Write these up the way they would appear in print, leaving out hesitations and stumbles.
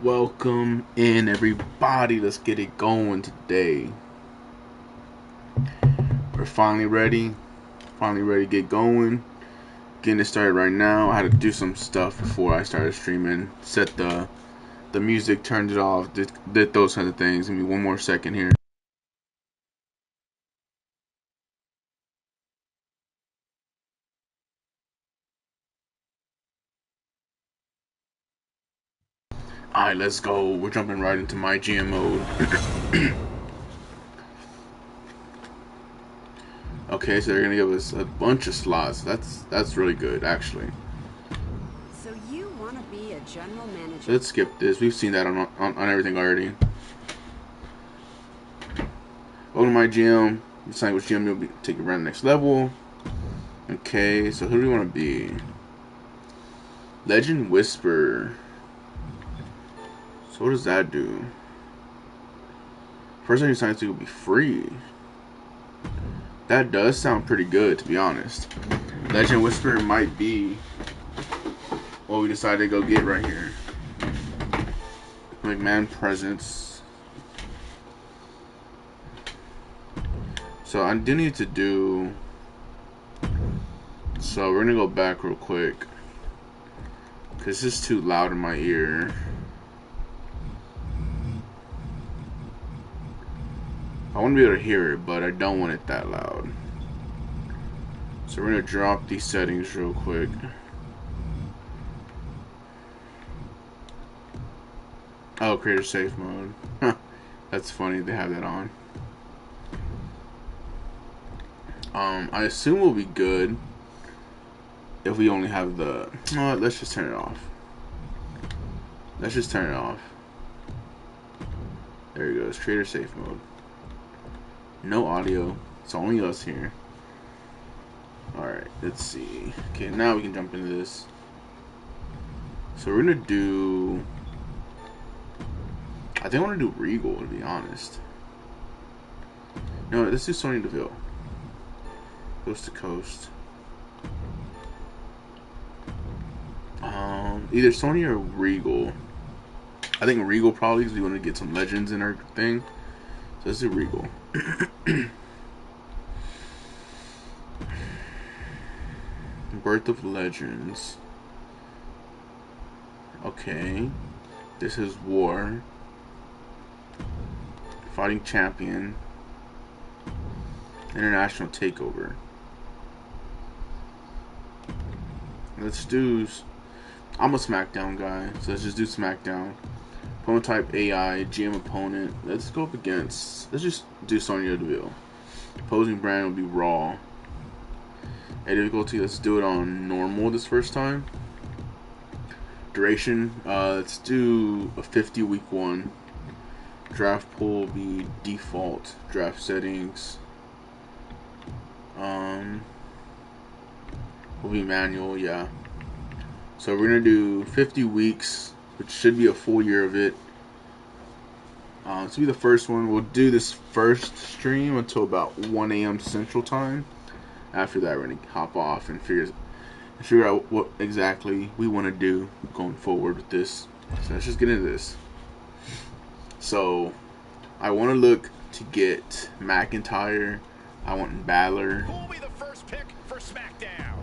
Welcome in, everybody. Let's get it going today. We're finally ready to get going. Getting it started right now. I had to do some stuff before I started streaming. Set the music, turned it off, did those kind of things. Give me one more second here. Alright, let's go. We're jumping right into my GM mode. Okay, so they're gonna give us a bunch of slots. That's really good, actually. So you want to be a general manager? Let's skip this. We've seen that on everything already. Welcome to my GM. Decide which GM you'll be taking around the next level. Okay, so who do we want to be? Legend Whisper. So what does that do? First time you sign to will be free. That does sound pretty good, to be honest. Legend Whisper might be what we decided to go get right here. McMahon presence. So I do need to do. So we're gonna go back real quick, cause this is too loud in my ear. I want to be able to hear it, but I don't want it that loud. So we're gonna drop these settings real quick. Oh, creator safe mode. That's funny they have that on. I assume we'll be good if we only have the. Let's just turn it off. Let's just turn it off. There it goes. Creator safe mode. No audio. It's only us here. Alright, let's see. Okay, now we can jump into this. So we're gonna do. I think I want to do Regal, to be honest. No, let's do Sonya Deville. Coast to coast. Either Sonya or Regal. I think Regal probably, because we want to get some legends in our thing. So let's do Regal. Birth of Legends. Okay. This is War. Fighting Champion. International Takeover. Let's do. I'm a SmackDown guy, so let's just do SmackDown. Opponent type AI, GM opponent. Let's go up against. Let's just do Sonya Deville. Opposing brand will be Raw. A difficulty, let's do it on normal this first time. Duration, let's do a 50 week one. Draft pool will be default. Draft settings. Will be manual, yeah. So we're gonna do 50 weeks, which should be a full year of it. This will be the first one. We'll do this first stream until about 1 a.m. Central Time. After that, we're gonna hop off and figure out what exactly we want to do going forward with this. So let's just get into this. So I want to look to get McIntyre. I want Balor. Who will be the first pick for SmackDown?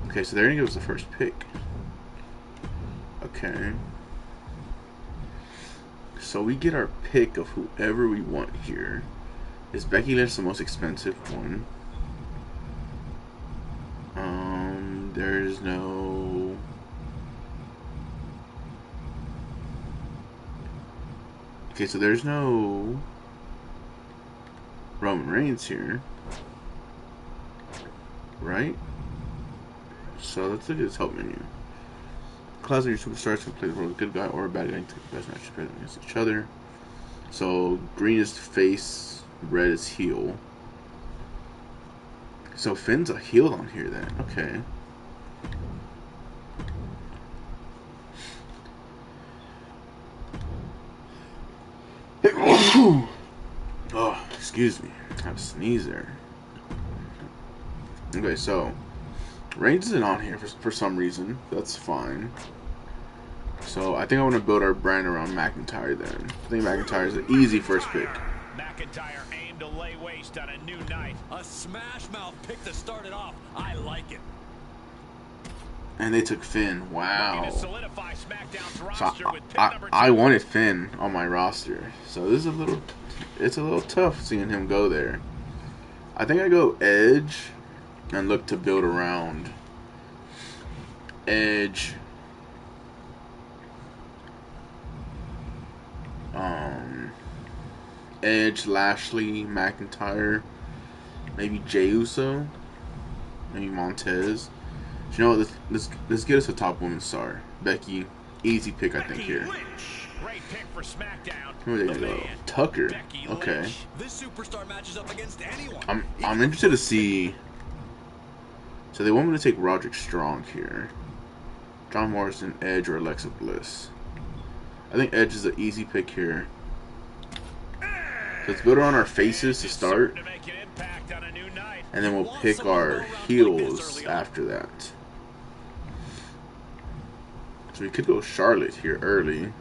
Okay, so they're gonna give us the first pick. Okay. So we get our pick of whoever we want here. Is Becky Lynch the most expensive one? There's no. Okay, so there's no Roman Reigns here, right? So let's look at his help menu. class of your superstars can play the role of a good guy or a bad guy to take the best match against each other. So green is face, red is heel. So Finn's a heel on here then. Okay. Oh, excuse me. I have a sneeze there. Okay, so Reigns isn't on here for some reason. That's fine. So I think I want to build our brand around McIntyre then. I think McIntyre is an easy first pick. McIntyre aimed to lay waste on a new night. A smash mouth pick to start it off. I like it. And they took Finn. Wow. To solidify SmackDown's So roster with pick number 2. I wanted Finn on my roster. So this is it's a little tough seeing him go there. I think I go Edge and look to build around Edge. Edge, Lashley, McIntyre, maybe Jey Uso, maybe Montez. But you know what? Let's get us a top women's star. Becky, easy pick I think here. Great pick for SmackDown. Where they go? Tucker. Okay. This superstar matches up against anyone. I'm interested to see. So they want me to take Roderick Strong here. John Morrison, Edge, or Alexa Bliss. I think Edge is an easy pick here. Let's build around our faces to start, and then we'll pick our heels after that. So we could go Charlotte here early.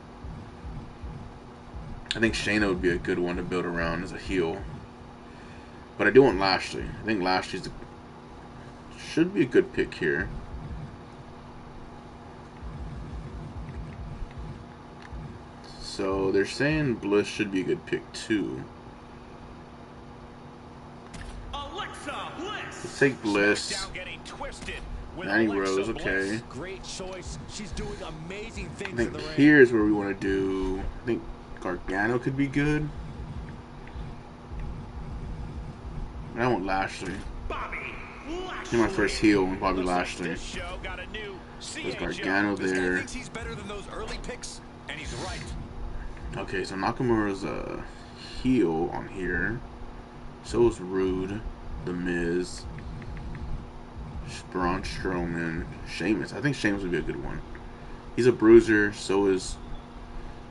I think Shayna would be a good one to build around as a heel. But I do want Lashley. I think Lashley's should be a good pick here. So they're saying Bliss should be a good pick too. Let's take Bliss. Manny Rose, okay. Great choice. She's doing amazing things. I think here's where we want to do. I think Gargano could be good. I want Lashley. He's my first heel with Bobby Lashley. There's Gargano there. He's better than those early picks, and he's right. Okay, so Nakamura's a heel on here. So is Rude, The Miz, Braun Strowman, Sheamus. I think Sheamus would be a good one. He's a bruiser, so is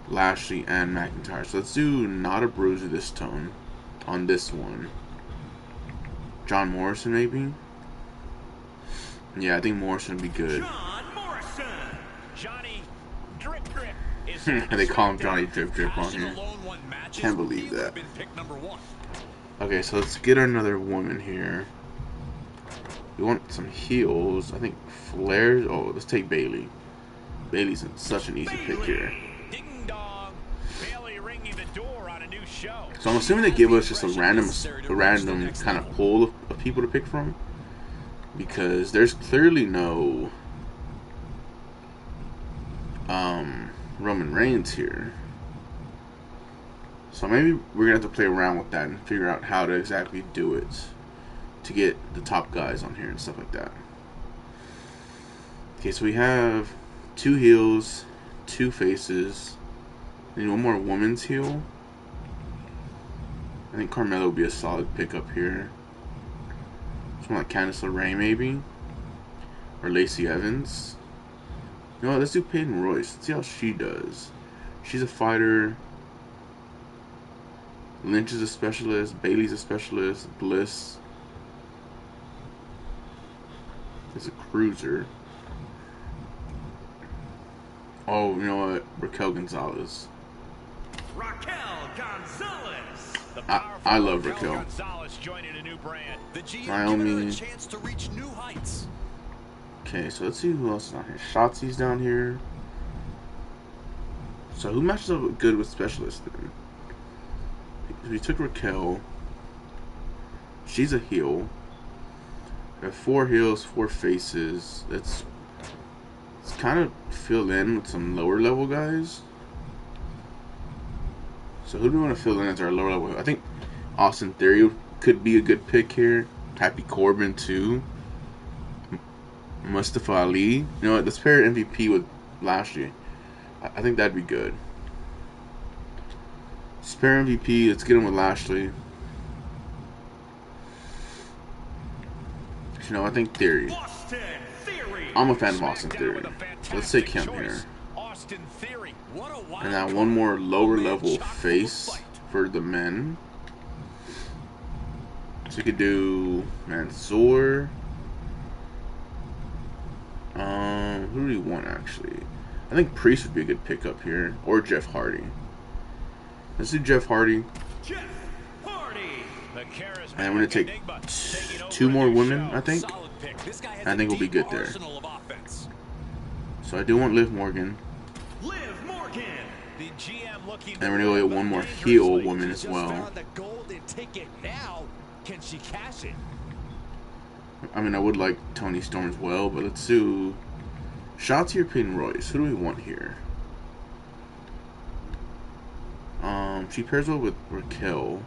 Lashley and McIntyre. So let's do not a bruiser this tone on this one. John Morrison, maybe? Yeah, I think Morrison would be good. John Morrison. Johnny Drip Drip. They call him Johnny Drip Drip on here. Can't believe that. Okay, so let's get another woman here. We want some heels. I think Flair. Oh, let's take Bayley. Bayley's such an easy pick here. Ding dong. Bayley ringing the door on a new show. So I'm assuming they give us just a random kind of pool of people to pick from, because there's clearly no Roman Reigns here. So maybe we're gonna have to play around with that and figure out how to exactly do it to get the top guys on here and stuff like that. Okay, so we have 2 heels, 2 faces. We need one more woman's heel. I think Carmella would be a solid pickup here. Someone like Candice LeRae maybe, or Lacey Evans. You know what? Let's do Peyton Royce. Let's see how she does. She's a fighter. Lynch is a specialist. Bayley's a specialist. Bliss is a cruiser. Oh, you know what? Raquel Gonzalez. Raquel Gonzalez. I love Raquel. Gonzalez joining a new brand. The GM Naomi. giving her a chance to reach new heights. Okay, so let's see who else is on here. Shotzi's down here. So who matches up good with specialists then? We took Raquel. She's a heel. We have 4 heels, 4 faces. Let's kind of fill in with some lower level guys. So who do we want to fill in as our lower level? I think Austin Theory could be a good pick here. Happy Corbin too. Mustafa Ali. You know what? Let's pair MVP with Lashley. I think that'd be good. Spare MVP. Let's get him with Lashley. You know, I think Theory. I'm a fan of Austin Theory. Let's take him here. And now one more lower level face for the men. So you could do Mansoor. Who do we want actually? I think Priest would be a good pickup here, or Jeff Hardy. Let's do Jeff Hardy. And we're gonna take 2 more women, I think. I think we'll be good there. So I do want Liv Morgan. And we're gonna go get one more heel woman as well. I mean, I would like Toni Storm as well, but let's do Shotzi or Peyton Royce. Who do we want here? She pairs well with Raquel.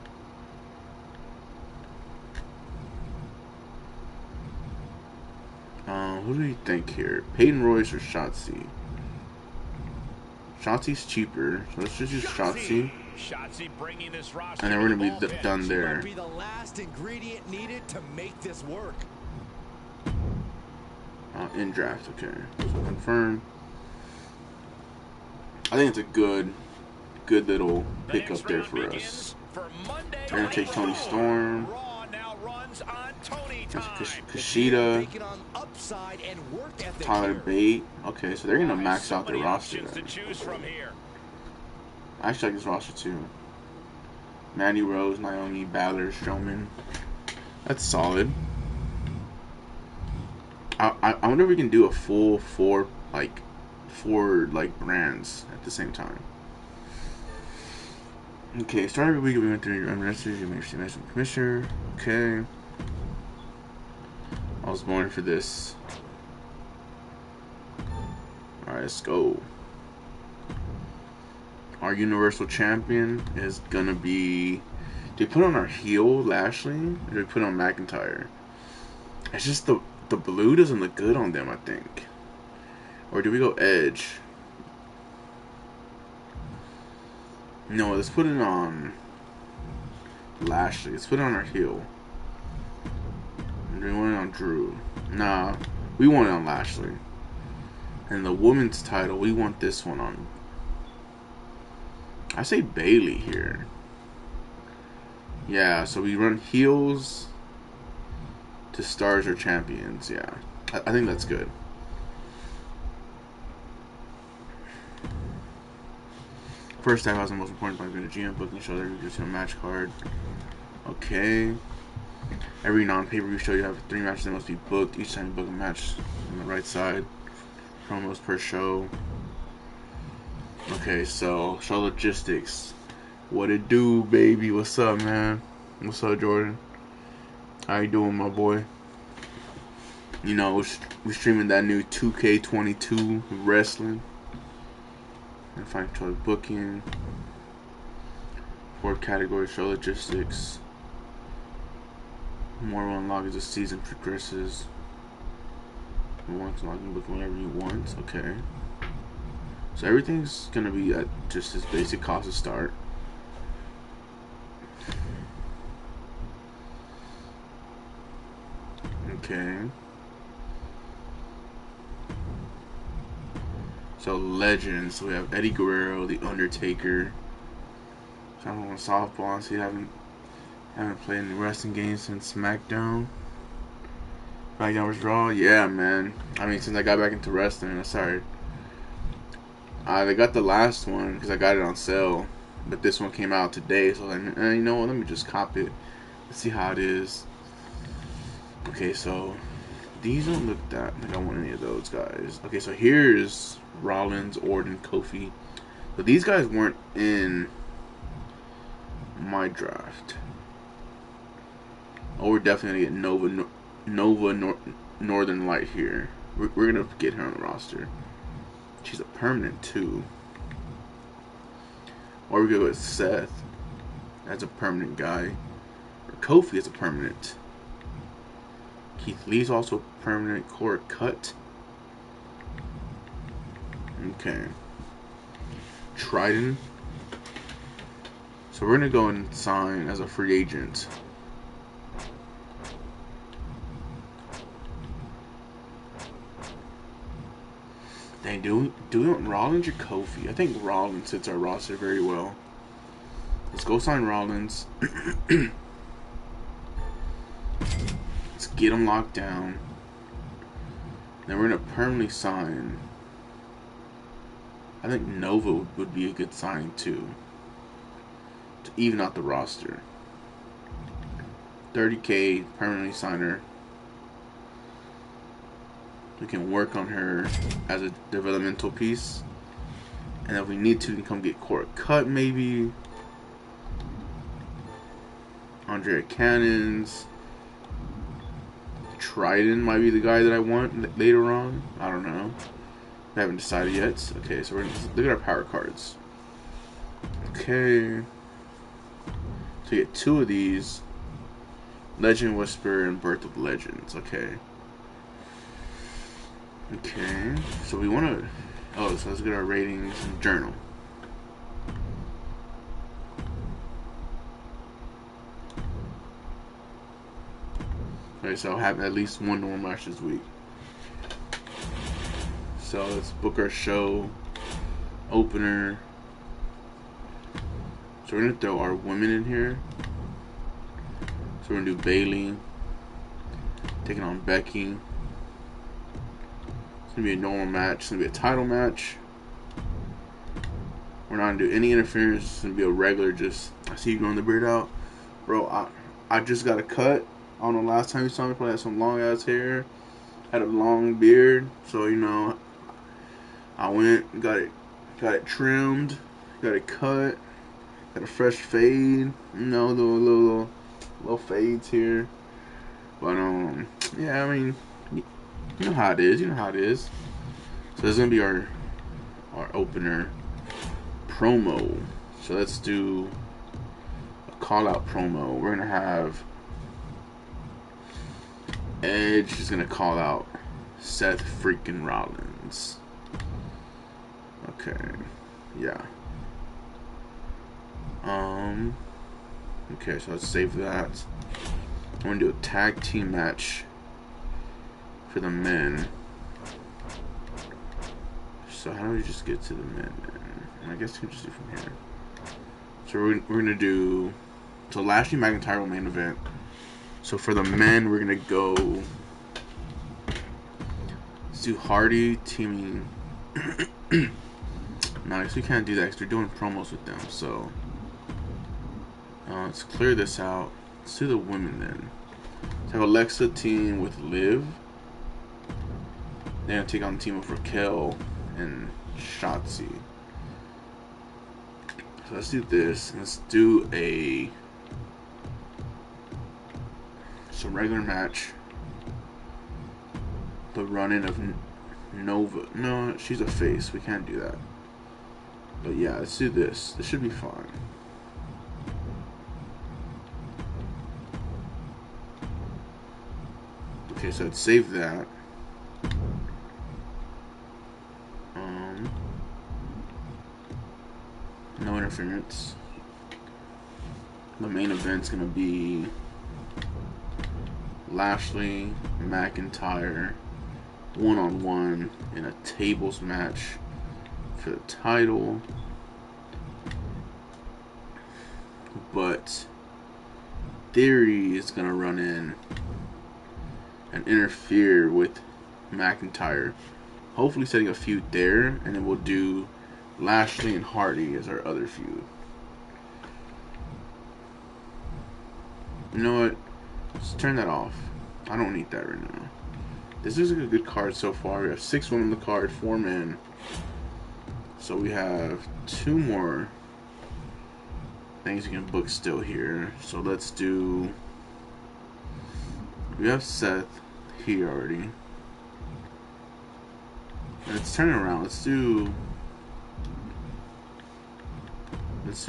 Who do you think here? Peyton Royce or Shotzi? Shotzi's cheaper, so let's just use Shotzi. And then we're gonna be done there. Be the last ingredient needed to make this work. In draft, okay. So confirm. I think it's a good little pickup there for us. We're gonna take Toni Storm. Kushida. Tyler Bate. Okay, so they're gonna max out their roster then. I actually like this roster too. Mandy Rose, Naomi, Balor, Strowman. That's solid. I wonder if we can do a full four brands at the same time. Okay, start every week we went through your unregistered, you make sure commissioner. Okay. I was born for this. Alright, let's go. Our Universal Champion is gonna be... Do we put on our heel, Lashley? Or do we put on McIntyre? It's just the blue doesn't look good on them, I think. Or do we go Edge? No, let's put it on Lashley. Let's put it on our heel. Do we want it on Drew? Nah, we want it on Lashley. And the women's title, we want this one on... I say Bailey here. Yeah, so we run heels to stars or champions. Yeah, I think that's good. First time was the most important part of the GM booking show. There gives you a match card. Okay. Every non-pay-per-view show you have 3 matches that must be booked. Each time you book a match on the right side. Promos per show. Okay, so show logistics. What it do, baby? What's up, man? What's up, Jordan? How you doing, my boy? You know, we're streaming that new 2K22 wrestling. And find control booking. 4 categories, show logistics. More will unlock as the season progresses. You want to log in, book whenever you want. Okay. So everything's gonna be at just as basic cost to start. Okay. So legends. So we have Eddie Guerrero, The Undertaker. So I'm on softball. See, I haven't played any wrestling games since SmackDown. SmackDown vs. Raw. Yeah, man. I mean, since I got back into wrestling, I'm sorry. They got the last one because I got it on sale, but this one came out today, so I was like, you know what? Let me just cop it. Let's see how it is. Okay, so these don't look that like I want any of those guys. Okay, so here's Rollins, Orton, Kofi. But these guys weren't in my draft. Oh, we're definitely gonna get Nova Northern Light here. We're gonna get her on the roster. She's a permanent too. Or we could go with Seth. That's a permanent guy. Or Kofi is a permanent. Keith Lee's also a permanent. Cora Cut. Okay. Trident. So we're gonna go and sign as a free agent. Dang, do we want Rollins or Kofi? I think Rollins fits our roster very well. Let's go sign Rollins. Let's get him locked down. Then we're gonna permanently sign. I think Nova would be a good signing too, to even out the roster. 30K permanently sign her. We can work on her as a developmental piece, and if we need to, we can come get Cora Cut maybe. Andrea Cannons. Trident might be the guy that I want later on. I don't know. We haven't decided yet. Okay, so we're gonna look at our power cards. Okay. So you get 2 of these. Legend Whisperer and Birth of Legends. Okay. Okay. So we want to... Oh, so let's get our ratings and journal. Okay, so I'll have at least 1 normal match this week. So let's book our show opener. So we're gonna throw our women in here. So we're gonna do Bailey taking on Becky. It's gonna be a normal match. It's gonna be a title match. We're not gonna do any interference. It's gonna be a regular. Just I see you growing the beard out, bro. I just got a cut. I don't know, last time you saw me, probably had some long ass hair, had a long beard, so you know, I went, got it trimmed, got it cut, got a fresh fade, you know, the little fades here, but yeah, I mean, you know how it is, So this is gonna be our opener promo. So let's do a call out promo. We're gonna have Edge is gonna call out Seth freaking Rollins. Okay, yeah. Okay, so let's save that. I'm gonna do a tag team match for the men. So how do we just get to the men? I guess we can just do from here. So we're gonna do. So Lashley McIntyre will main event. So for the men, we're gonna go. Let's do Hardy teaming. Nice, we can't do that because we're doing promos with them. So let's clear this out. Let's do the women then. Let's have Alexa team with Liv. They're gonna take on the team of Raquel and Shotzi. So let's do this. Let's do a regular match. The run-in of Nova. No, she's a face. We can't do that. But yeah, let's do this. This should be fun. Okay, so let's save that. No interference. The main event's gonna be Lashley, McIntyre, one-on-one in a tables match for the title. But Theory is gonna run in and interfere with McIntyre, hopefully setting a feud there, and then we'll do Lashley and Hardy as our other feud. You know what? Let's turn that off. I don't need that right now. This is a good card so far. We have 6 women on the card, 4 men. So we have 2 more things you can book still here. So let's do. We have Seth here already. Let's turn it around. Let's do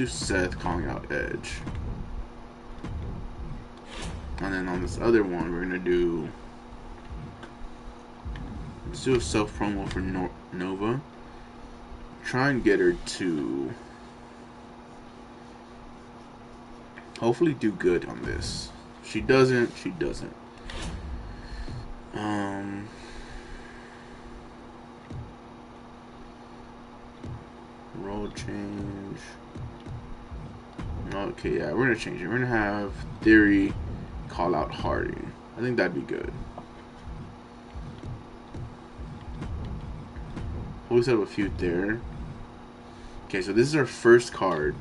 Seth calling out Edge. And then on this other one, we're gonna do. Let's do a self promo for Nova. try and get her to hopefully do good on this. If she doesn't, she doesn't. Role change. Okay, yeah, we're gonna change it. We're gonna have Theory call out Hardy. I think that'd be good. We'll set up a feud there. Okay, so this is our first card.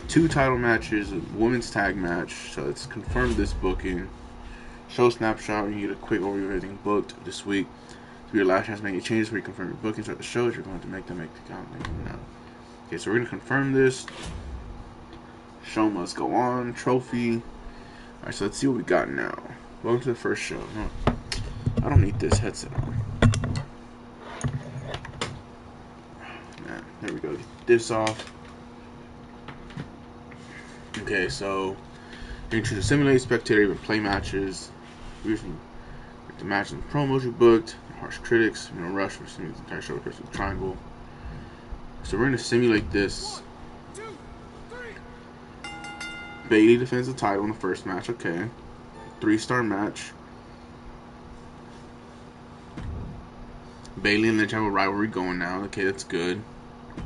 2 title matches, a women's tag match. So let's confirm this booking. Show snapshot. You get a quick overview of everything booked this week. So your last chance to make any changes where you confirm your bookings at the shows. You're going to make them count. Make them now. Okay, so we're gonna confirm this. Show must go on. Trophy. Alright, so let's see what we got now. Welcome to the first show. No, I don't need this headset on. Nah, there we go. Get this off. Okay, so you can choose to simulate, spectator, even play matches. Usually, the matches and promos you booked. Harsh critics. No rush for simulating the entire show because of the triangle. So we're gonna simulate this. 1, 2, 3. Bayley defends the title in the first match. Okay, 3-star match. Bayley and Lynch have a rivalry going now. Okay, that's good. So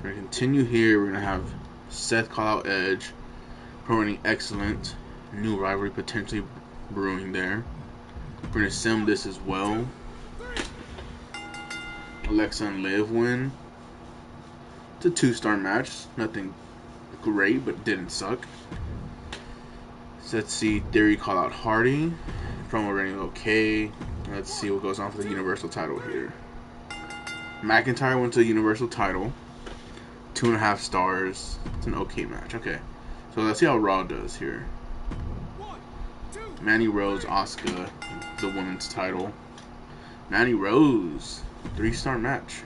we're gonna continue here. We're gonna have Seth call out Edge. Promoting excellent. New rivalry potentially brewing there. We're gonna sim this as well. Alexa and Liv win. It's a 2-star match. Nothing great, but didn't suck. So let's see. Theory call out Hardy. Promo running okay. Let's see what goes on for the Universal title here. McIntyre went to the Universal title. 2.5 stars. It's an okay match. Okay. So let's see how Raw does here. 1, 2. Mandy Rose, Asuka, the women's title. Mandy Rose, 3-star match.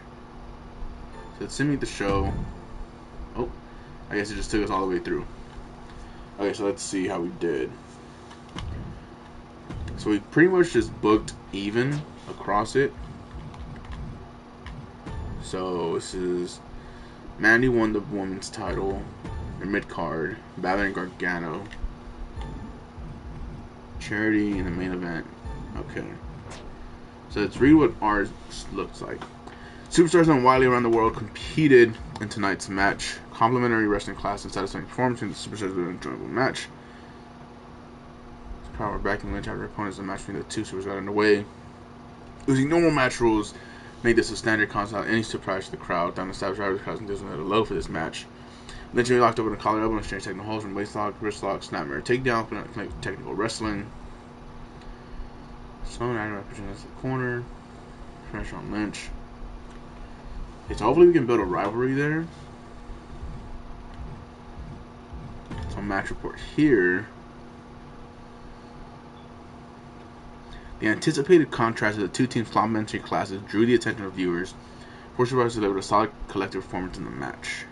So let's simulate the show. Oh, I guess it just took us all the way through. Okay, so let's see how we did. So we pretty much just booked even across it. So this is Mandy won the women's title, the mid card, Balor and Gargano. Charity in the main event. Okay. So let's read what ours looks like. Superstars and Wiley around the world competed in tonight's match. Complimentary wrestling class and satisfying performance in the Superstars with an enjoyable match. Power backing Lynch after opponents. The match between the two superstars got underway. Using normal match rules, made this a standard concept without any surprise to the crowd. Down the established drivers causing this at a low for this match. Lynch and locked up in a collar elbow and exchange technical holds from waist lock, wrist lock, snapmare, takedown, technical wrestling. Sloan Iron represents the corner. Pressure on Lynch. Okay, so hopefully we can build a rivalry there. So match report here. The anticipated contrast of the two teams' complementary classes drew the attention of viewers. Force Survivors delivered a solid collective performance in the match.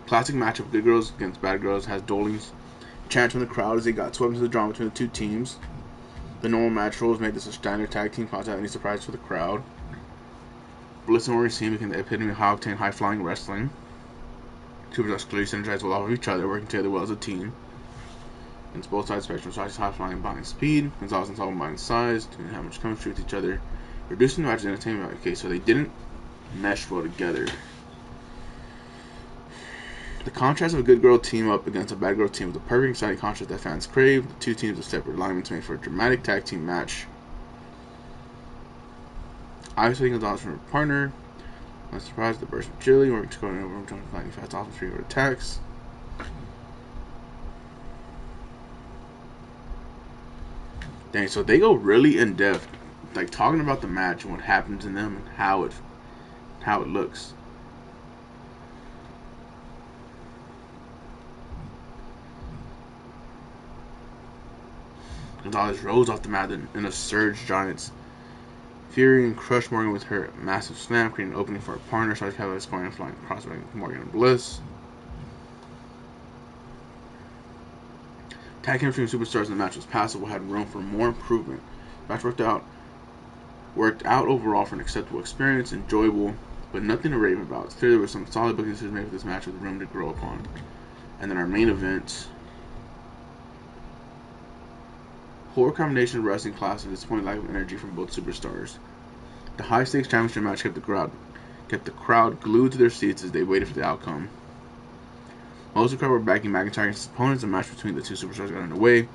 Classic matchup of good girls against bad girls has dueling chants from the crowd as they got swept into the drama between the two teams. The normal match rules make this a standard tag team concept without any surprise for the crowd. Bliss and Maurice became the epitome of high-octane, high-flying wrestling. Superstars clearly synergized well off of each other, working together well as a team. Against both sides spectrum, size high-flying and buying speed. Gonzalez and Sullivan buying size, didn't have much chemistry with each other. Reducing the match's entertainment. Okay, so they didn't mesh well together. The contrast of a good girl team up against a bad girl team was a perfect exciting contrast that fans crave. The two teams with separate alignments made for a dramatic tag team match. Isolating Gonzalez from her partner. Not surprised, the burst of agility, working to go over and jumping lightning fast off the street or attacks. Dang, so they go really in depth, like talking about the match and what happens in them and how it looks. Gonzalez rose off the mat in a surge giants. Fury and crushed Morgan with her massive slam, creating an opening for her partner. Started Cavalier scoring and flying across Morgan and Bliss. Tag chemistry between superstars in the match was passable, had room for more improvement. The match worked out overall for an acceptable experience, enjoyable. but nothing to rave about. It's clear there was some solid booking decisions made for this match with room to grow upon. And then our main event, poor combination of wrestling class and disappointing lack of energy from both superstars. The high stakes championship match kept the crowd glued to their seats as they waited for the outcome. Most of the crowd were backing McIntyre and his opponents. The match between the two superstars got underway.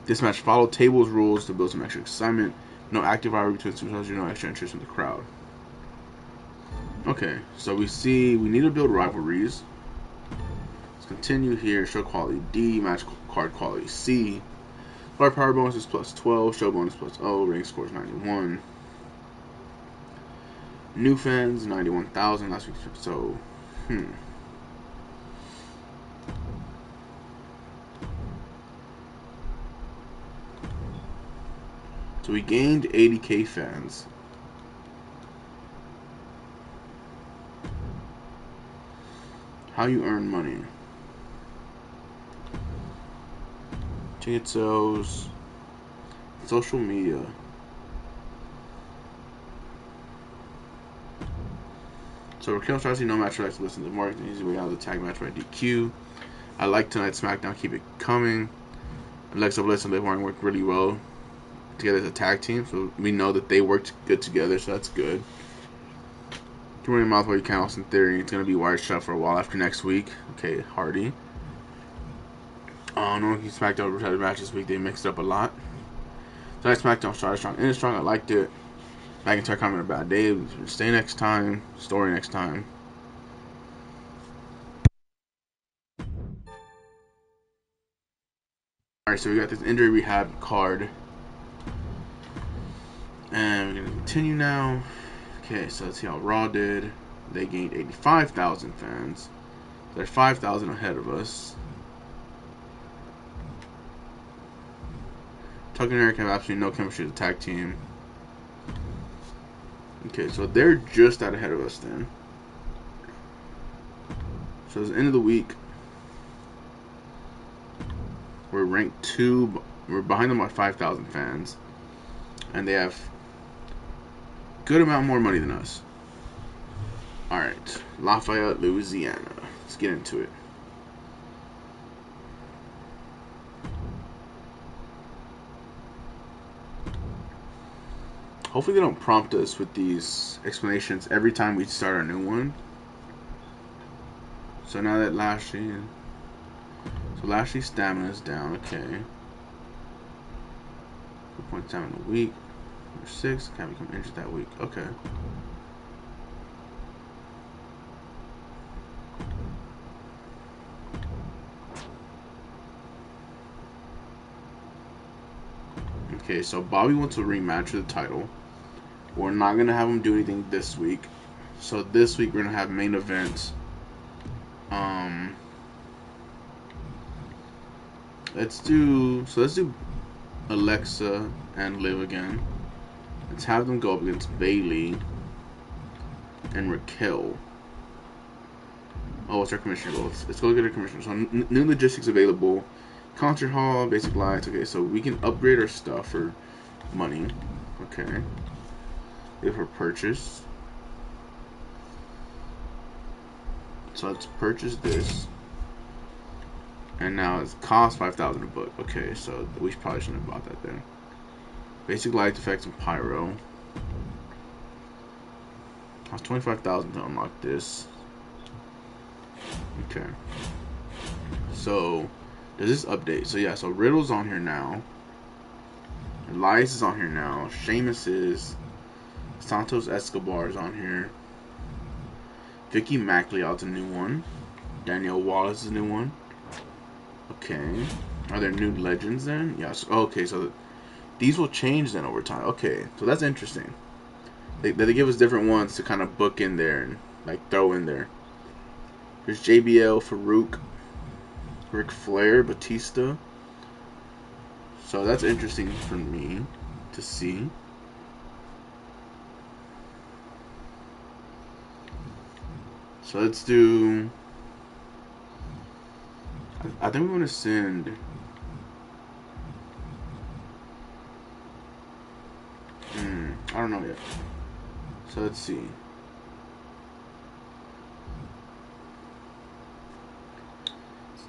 This match followed tables rules to build some extra excitement. No active rivalry between the superstars, no extra interest from the crowd. Okay, so we need to build rivalries. Let's continue here. Show quality D, match card quality C. Our power bonus is plus 12, show bonus plus O, ring score is 91. New fans, 91,000 last week, so, So we gained 80k fans. How you earn money. Ticket sales. Social media. So we're killing strategy, no match likes to listen to marketing, easy way out of the tag match by DQ. I like tonight's SmackDown, keep it coming. Alexa Bliss and Liv Morgan worked really well together as a tag team, so we know that they worked good together, so that's good. Keep running your mouth while you can. Austin Theory, it's going to be wired shut for a while after next week. Okay, Hardy. No one can SmackDown retired match this week, they mixed it up a lot. Tonight's SmackDown started strong, ended strong, I liked it. McIntyre coming a bad day. Stay next time. Story next time. Alright, so we got this injury rehab card. And we're going to continue now. Okay, so let's see how Raw did. They gained 85,000 fans. They're 5,000 ahead of us. Tucker and Eric have absolutely no chemistry as a tag team. Okay, so they're just out ahead of us then. So it's the end of the week. We're ranked 2. We're behind them by 5,000 fans. And they have a good amount more money than us. Alright. Lafayette, Louisiana. Let's get into it. Hopefully they don't prompt us with these explanations every time we start a new one. So now that Lashley... So Lashley's stamina is down, okay. 4.7 a week. Number 6, can't become injured that week. Okay. Okay, so Bobby wants a rematch for the title. We're not going to have him do anything this week. So this week we're going to have main events. Let's do Alexa and Liv again. Let's have them go up against Bayley and Raquel. Oh, what's our commissioner goal? Let's go get our commissioner. So new logistics available. Concert hall, basic lights. Okay, so we can upgrade our stuff for money. Okay. If for purchase. So let's purchase this. And now it's cost 5,000 a book. Okay, so we probably shouldn't have bought that then. Basic light effects and pyro. Cost 25,000 to unlock this. Okay. So does this update? So yeah, so Riddle's on here now. Elias is on here now. Sheamus is. Santos Escobar is on here. Vicky McLeod's a new one. Danielle Wallace is a new one. Okay. Are there new legends then? Yes. Okay, so these will change then over time. Okay, so that's interesting. They give us different ones to kind of book in there and like throw in there. There's JBL, Farouk, Ric Flair, Batista. So that's interesting for me to see. So let's do... I think we want to send... I don't know yet. So let's see.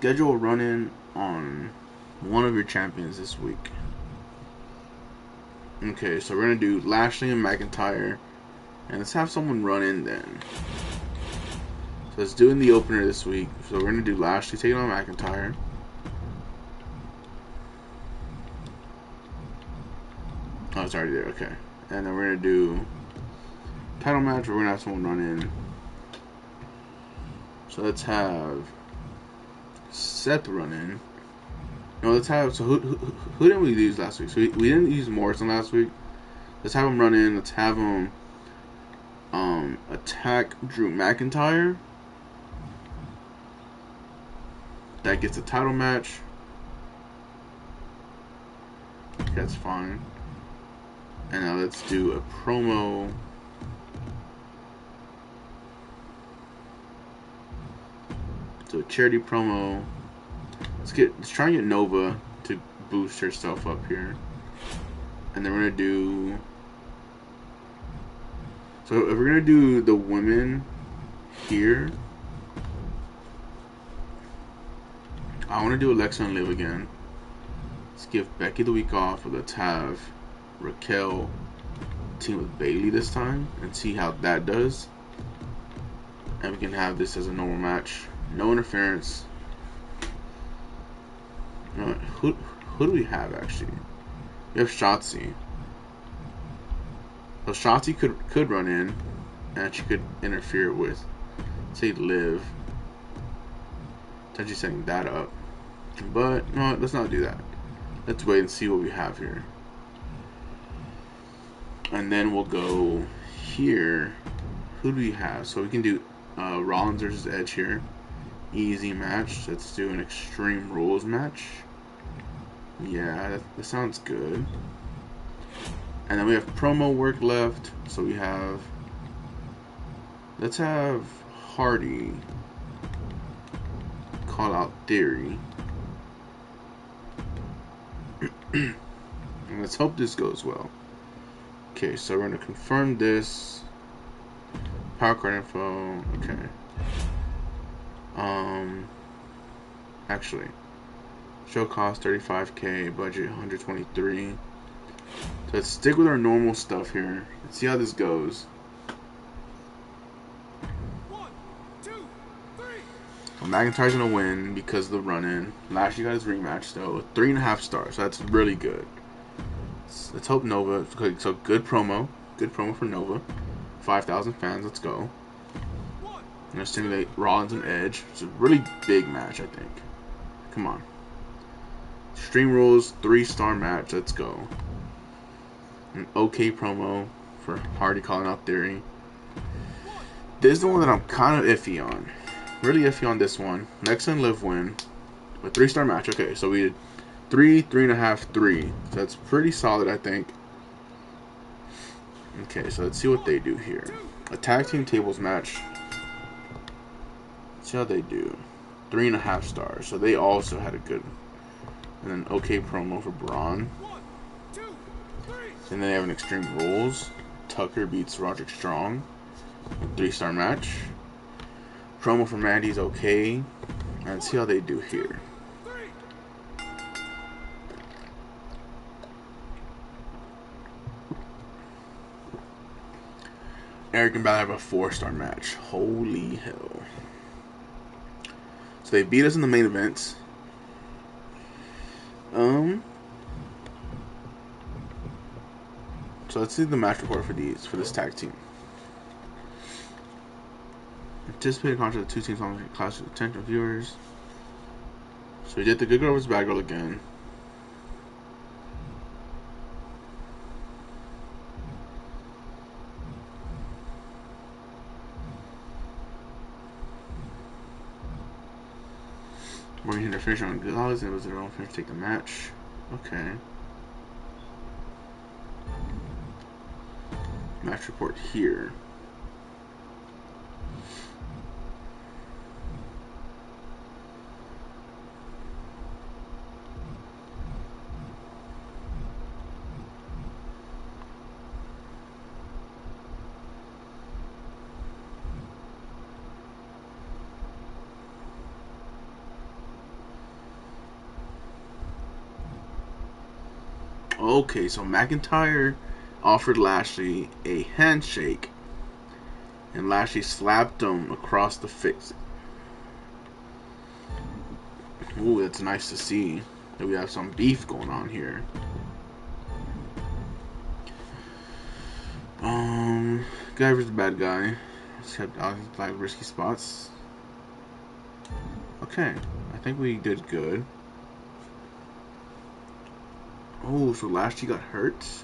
schedule a run-in on one of your champions this week. Okay, so we're gonna do Lashley and McIntyre, and let's have someone run in then. So let's do in the opener this week. So we're gonna do Lashley taking on McIntyre. Oh, it's already there. Okay, and then we're gonna do title match. We're gonna have someone run in. So let's have Seth run in. No, let's have. So who didn't we use last week? So we didn't use Morrison last week. Let's have him run in. Let's have him attack Drew McIntyre. That gets a title match. That's fine. And now let's do a promo. So a charity promo. Let's try and get Nova to boost herself up here. And then we're gonna do. So if we're gonna do the women here, I want to do Alexa and Liv again. Let's give Becky the week off, but let's have Raquel team with Bailey this time and see how that does. And we can have this as a normal match, no interference. You know what, who do we have actually? We have Shotzi. So Shotzi could run in, and she could interfere with, say, Liv. Potentially setting that up. But, no, let's not do that. Let's wait and see what we have here. And then we'll go here. Who do we have? So we can do Rollins versus Edge here. Easy match. Let's do an Extreme Rules match. Yeah, that sounds good. And then we have promo work left. So we have... Let's have Hardy call out Theory. And let's hope this goes well. Okay, so we're going to confirm this. Power card info. Okay. Actually, show cost $35K, budget 123. So let's stick with our normal stuff here. Let's see how this goes. 1, 2, 3. Well, McIntyre's gonna win because of the run-in. Lashley got his rematch though, 3.5 stars. So that's really good. Let's hope Nova. So good promo for Nova. 5,000 fans. Let's go. I'm gonna stimulate Rollins and Edge. It's a really big match, I think. Come on. Extreme Rules 3-star match. Let's go. An okay promo for Hardy calling out Theory. This is the one that I'm kind of iffy on. Really iffy on this one. Alexa and Liv win. A 3-star match. Okay, so we did 3, 3.5, 3. So that's pretty solid, I think. Okay, so let's see what they do here. A tag team tables match. Let's see how they do. 3.5 stars. So they also had a good and then okay promo for Braun. 1, 2, 3. And then they have an Extreme Rules. Tucker beats Roderick Strong. A 3-star match. Promo for Mandy's okay. And let's see how they do here. Eric and Balor have a 4-star match. Holy hell. So they beat us in the main event. So let's see the match report for this tag team. Anticipated contract of 2 teams on clash of attention of viewers. So we did the good girl versus bad girl again. We're going to finish on Gonzalez, and it was their own finish to take the match. Okay. Match report here. Okay, so McIntyre offered Lashley a handshake, and Lashley slapped him across the face. Ooh, that's nice to see that we have some beef going on here. Guy versus bad guy. Let's kept out like risky spots. Okay, I think we did good. Oh, so Lashley got hurt. So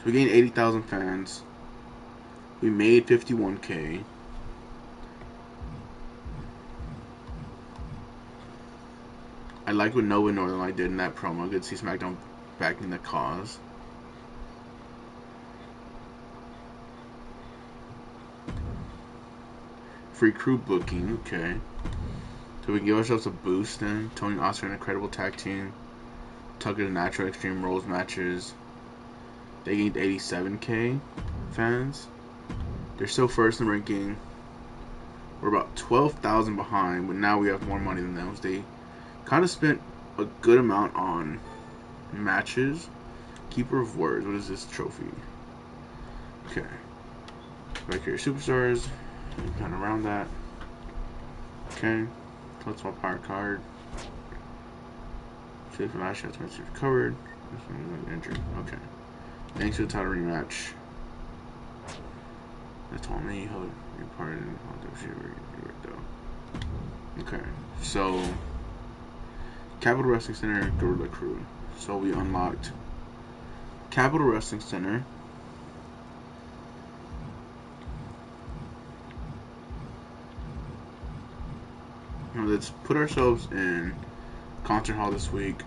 we gained 80,000 fans. We made 51K. I like what Nova Northern Light did in that promo. Good to see SmackDown backing the cause. Free crew booking, okay. So we can give ourselves a boost then. Tony and Oscar, an incredible tag team. Tucker the Natural Extreme Rules matches. They gained 87K fans. They're still first in ranking. We're about 12,000 behind, but now we have more money than them. They kind of spent a good amount on matches. Keeper of Words. What is this trophy? Okay. Right here, Superstars. Kind of around that. Okay. Let's swap power card. Save for last shot to make recovered. Injured. Okay. Thanks for the title rematch. That's all me. Hold your part in though. Okay. So Capital Wrestling Center, Gorilla Crew. So we unlocked Capital Wrestling Center. Now let's put ourselves in Concert Hall this week.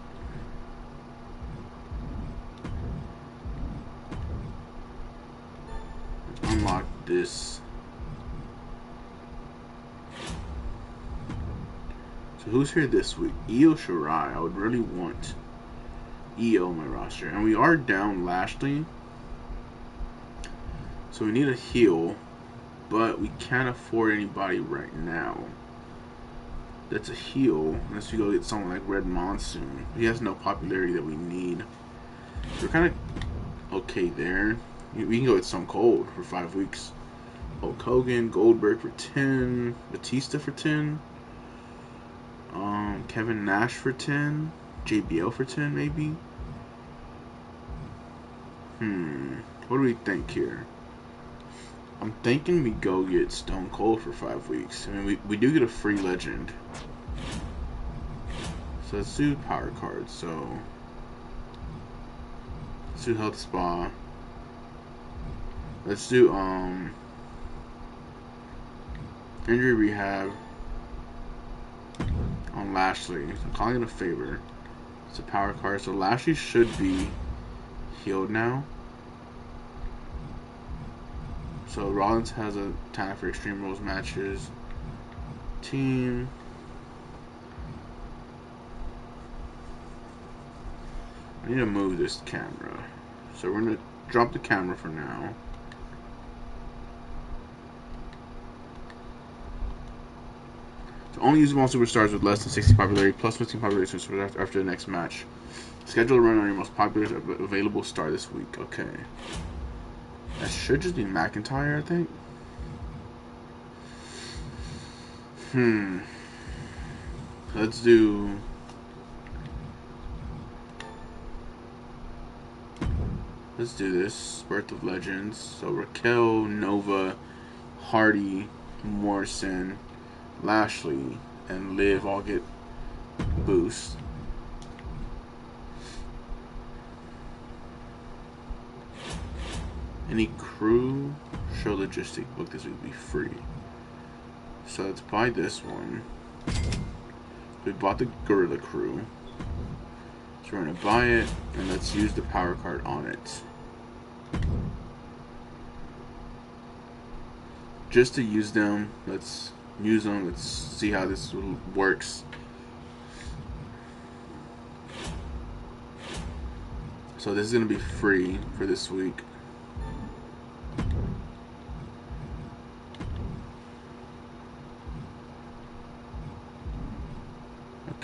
Let's unlock this. So who's here this week? Io Shirai. I would really want Io on my roster. And we are down Lashley. So we need a heel. But we can't afford anybody right now that's a heel, unless we go get someone like Red Monsoon. He has no popularity that we need. We're kind of okay there. We can go with Stone Cold for 5 weeks. Hulk Hogan, Goldberg for 10, Batista for 10, Kevin Nash for 10, JBL for 10 maybe. What do we think here? I'm thinking we go get Stone Cold for 5 weeks. I mean, we do get a free legend. So let's do power cards. So let's do Health Spa. Let's do Injury Rehab on Lashley. So I'm calling it a favor. It's a power card. So Lashley should be healed now. So Rollins has a time for Extreme Rules matches. Team. I need to move this camera. So we're going to drop the camera for now. So only use them on superstars with less than 60 popularity, plus 15 popularity after the next match. Schedule a run on your most popular available star this week. Okay. That should just be McIntyre, I think. Let's do... Let's do this. Birth of Legends. So Raquel, Nova, Hardy, Morrison, Lashley, and Liv all get boost. Any crew show logistic book this would be free. So let's buy this one. We bought the Gorilla Crew. So we're gonna buy it and let's use the power card on it. Just to use them, let's use them, let's see how this works. So this is gonna be free for this week.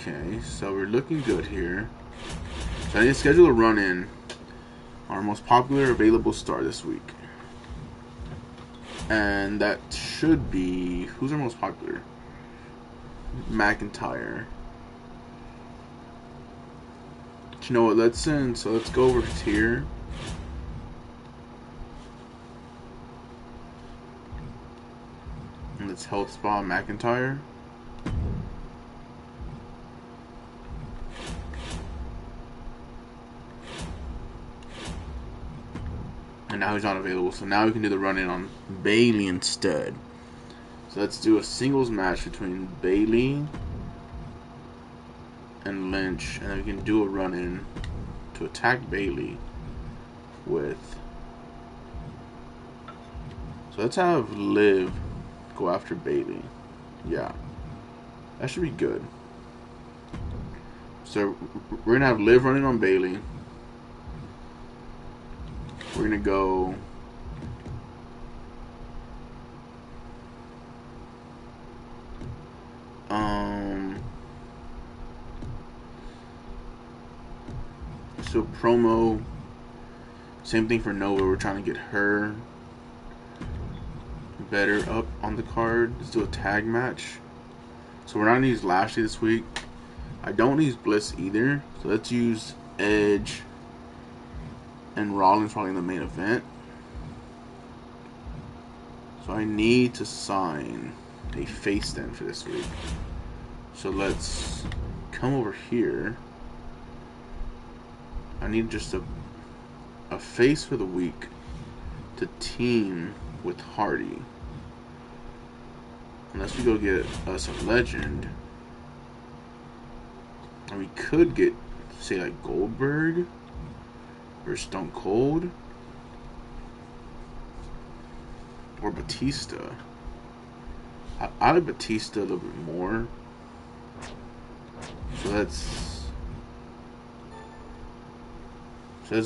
Okay, so we're looking good here. So I need to schedule a run-in. Our most popular available star this week. And that should be... Who's our most popular? McIntyre. But you know what? Let's go over here. And let's health spa McIntyre. And now he's not available, so now we can do the run-in on Bayley instead. So let's do a singles match between Bayley and Lynch, and then we can do a run-in to attack Bayley with... So let's have Liv go after Bayley. Yeah, that should be good. So we're gonna have Liv running on Bayley. We're gonna go so promo, same thing for Nova. We're trying to get her better up on the card. Let's do a tag match. So we're not gonna use Lashley this week. I don't want to use Bliss either, so let's use Edge and Rollins probably in the main event. So I need to sign a face then for this week. So let's come over here. I need just a face for the week to team with Hardy. Unless we go get us a legend. And we could get, say, like Goldberg or Stone Cold or Batista. I like Batista a little bit more. So let's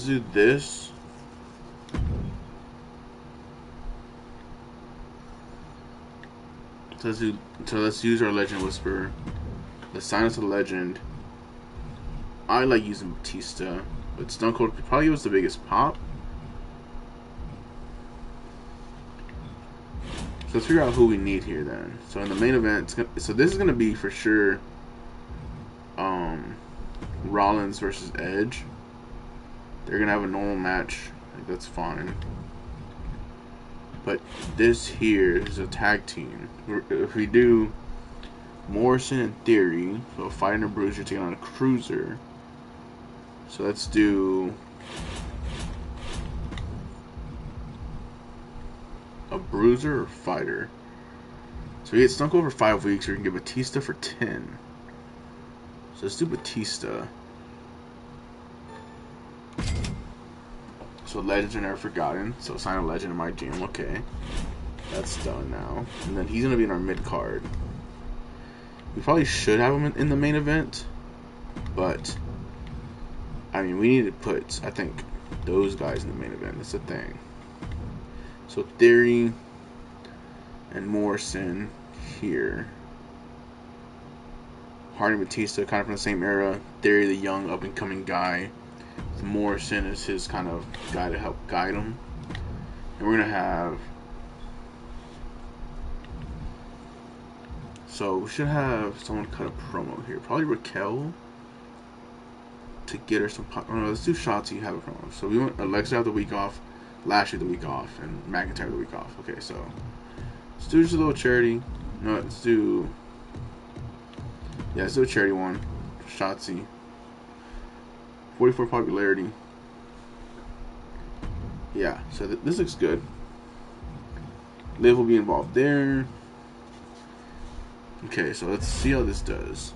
do this. So let's use our Legend Whisperer. Let's sign us a legend. I like using Batista, but Stone Cold could probably give us the biggest pop. So let's figure out who we need here then. So in the main event, so this is going to be for sure Rollins versus Edge. They're going to have a normal match. Like, that's fine. But this here is a tag team. If we do Morrison and Theory, so fighting a bruiser taking on a cruiser. So let's do a bruiser or fighter. So we get Stone Cold for 5 weeks, or we can get Batista for 10. So let's do Batista. So legends are never forgotten. So sign a legend in my gym. Okay, that's done now. And then he's gonna be in our mid card. We probably should have him in the main event, but I mean, we need to put, I think, those guys in the main event. That's the thing. So Theory and Morrison here. Hardy and Batista, kind of from the same era. Theory, the young up-and-coming guy. Morrison is his kind of guy to help guide him. And we're going to have... So we should have someone cut a promo here. Probably Raquel. To get her some pop. Oh, no, let's do Shotzi have a promo. So we want Alexa have the week off, Lashley the week off, and McIntyre the week off. Okay, so let's do just a little charity. No, let's do... Yeah, let's do a charity one. Shotzi. 44 popularity. Yeah, so this looks good. Liv will be involved there. Okay, so let's see how this does.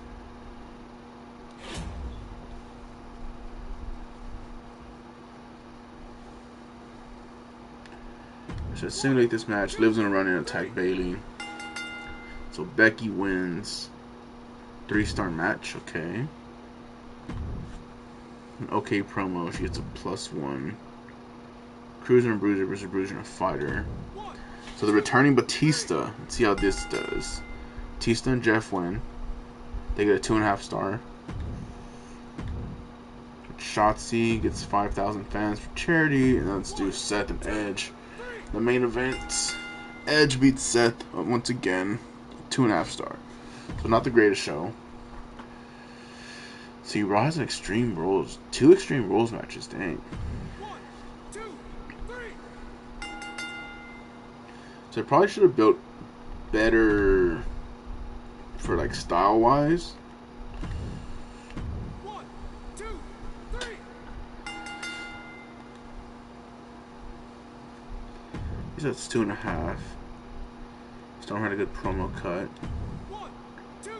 So simulate this match. Liv's gonna run in and attack Bayley. So Becky wins. 3-star match. Okay. An okay promo. She gets a +1. Cruiser and Bruiser versus Bruiser and a fighter. So the returning Batista. Let's see how this does. Batista and Jeff win. They get a 2.5 star. Shotzi gets 5,000 fans for charity. And let's do Seth and Edge. The main event. Edge beats Seth once again. 2.5 star. So not the greatest show. See, Raw has an Extreme Rules. 2 Extreme Rules matches, dang. 1, 2, 3. So they probably should have built better for like style wise. 1, 2, 3. He said it's 2.5. Storm had a good promo cut. 1, 2,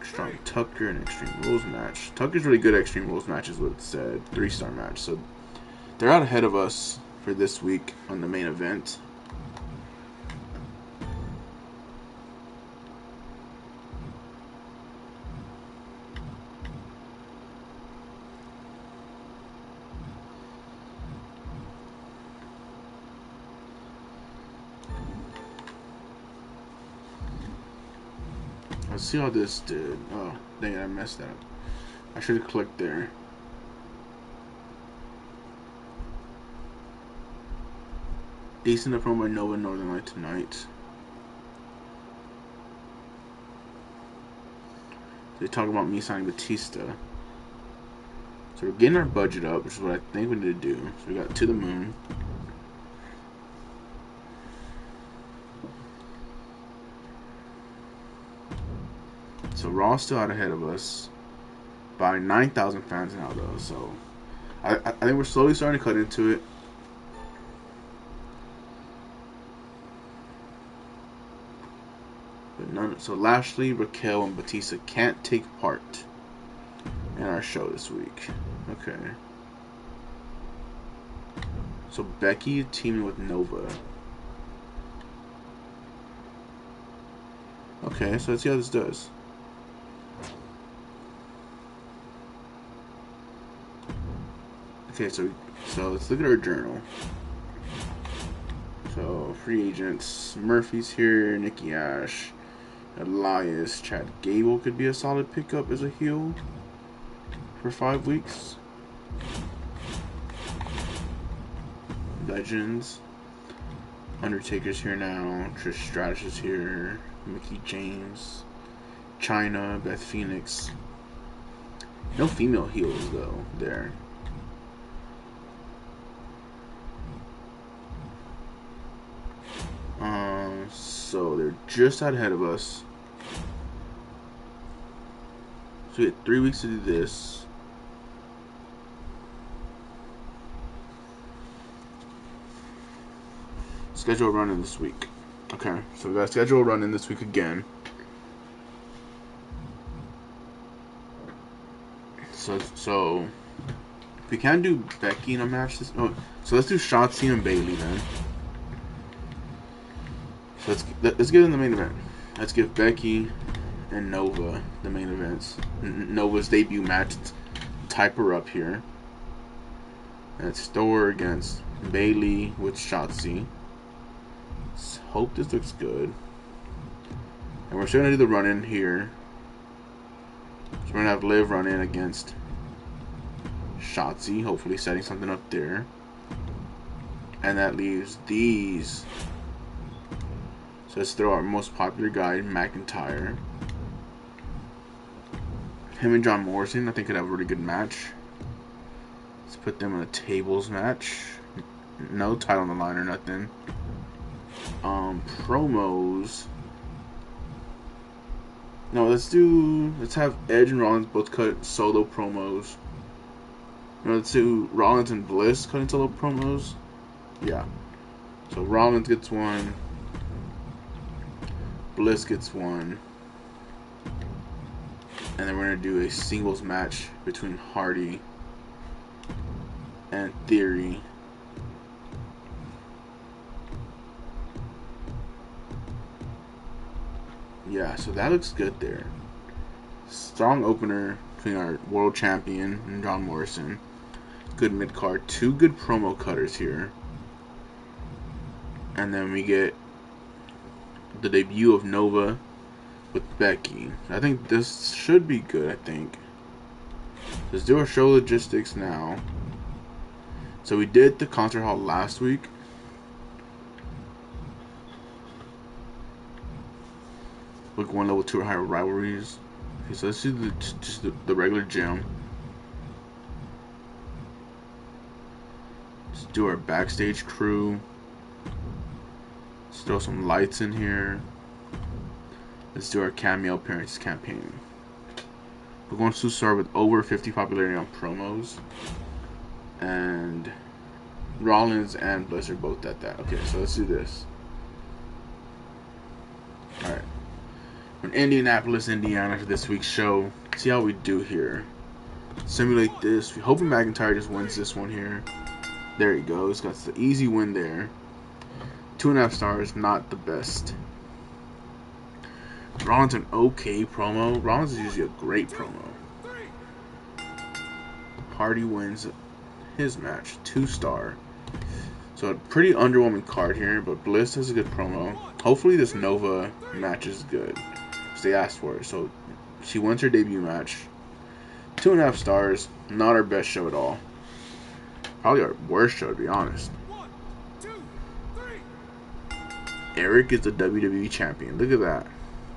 Strong Tucker and Extreme Rules match. Tucker's really good at Extreme Rules matches, what it said. 3-star match. So they're out ahead of us for this week on the main event. Let's see how this did. Oh, dang it, I messed that up. I should have clicked there. Decent up from my Nova Northern Light tonight. They talk about me signing Batista. So we're getting our budget up, which is what I think we need to do. So we got To the Moon. So Raw's still out ahead of us by 9,000 fans now, though. So I think we're slowly starting to cut into it. But none. So Lashley, Raquel, and Batista can't take part in our show this week. Okay. So Becky teaming with Nova. Okay, so let's see how this does. Okay, so let's look at our journal. So free agents, Murphy's here, Nikki Ash, Elias, Chad Gable could be a solid pickup as a heel for 5 weeks. Legends, Undertaker's here now, Trish Stratus is here, Mickey James, Chyna, Beth Phoenix. No female heels though there. So they're just out ahead of us. So we get 3 weeks to do this. Schedule running this week. Okay, so we got schedule running this week again. So we can do Becky in a match this. Oh, so let's do Shotzi and Bayley then. So let's get in the main event. Let's give Becky and Nova the main events. Nova's debut match. Let's type her up here. Let's Thor against Bayley with Shotzi. Let's hope this looks good. And we're still gonna do the run in here. So we're gonna have Liv run in against Shotzi, hopefully setting something up there. And that leaves these. So let's throw our most popular guy, McIntyre. Him and John Morrison, I think, could have a really good match. Let's put them in a tables match. No title on the line or nothing. Promos. No, let's have Edge and Rollins both cut solo promos. No, let's do Rollins and Bliss cutting solo promos. Yeah. So Rollins gets one. Bliss gets one. And then we're going to do a singles match between Hardy and Theory. Yeah, so that looks good there. Strong opener between our world champion and John Morrison. Good mid-card. 2 good promo cutters here. And then we get the debut of Nova with Becky. I think this should be good, I think. Let's do our show logistics now. So we did the concert hall last week. Week 1 level 2 higher rivalries. Okay, so let's do just the regular gym. Let's do our backstage crew. Let's throw some lights in here. Let's do our cameo appearance campaign. We're going to start with over 50 popularity on promos. And Rollins and Bliss are both at that. Okay, so let's do this. Alright. We're in Indianapolis, Indiana for this week's show. See how we do here. Simulate this. We're hoping McIntyre just wins this one here. There he goes. Got the easy win there. 2.5 stars, not the best. Rollins an okay promo. Rollins is usually a great promo. Hardy wins his match, 2-star. So a pretty underwhelming card here, but Bliss has a good promo. Hopefully this Nova match is good, because they asked for it. So she wins her debut match. 2.5 stars, not our best show at all. Probably our worst show, to be honest. Eric is the WWE champion. Look at that.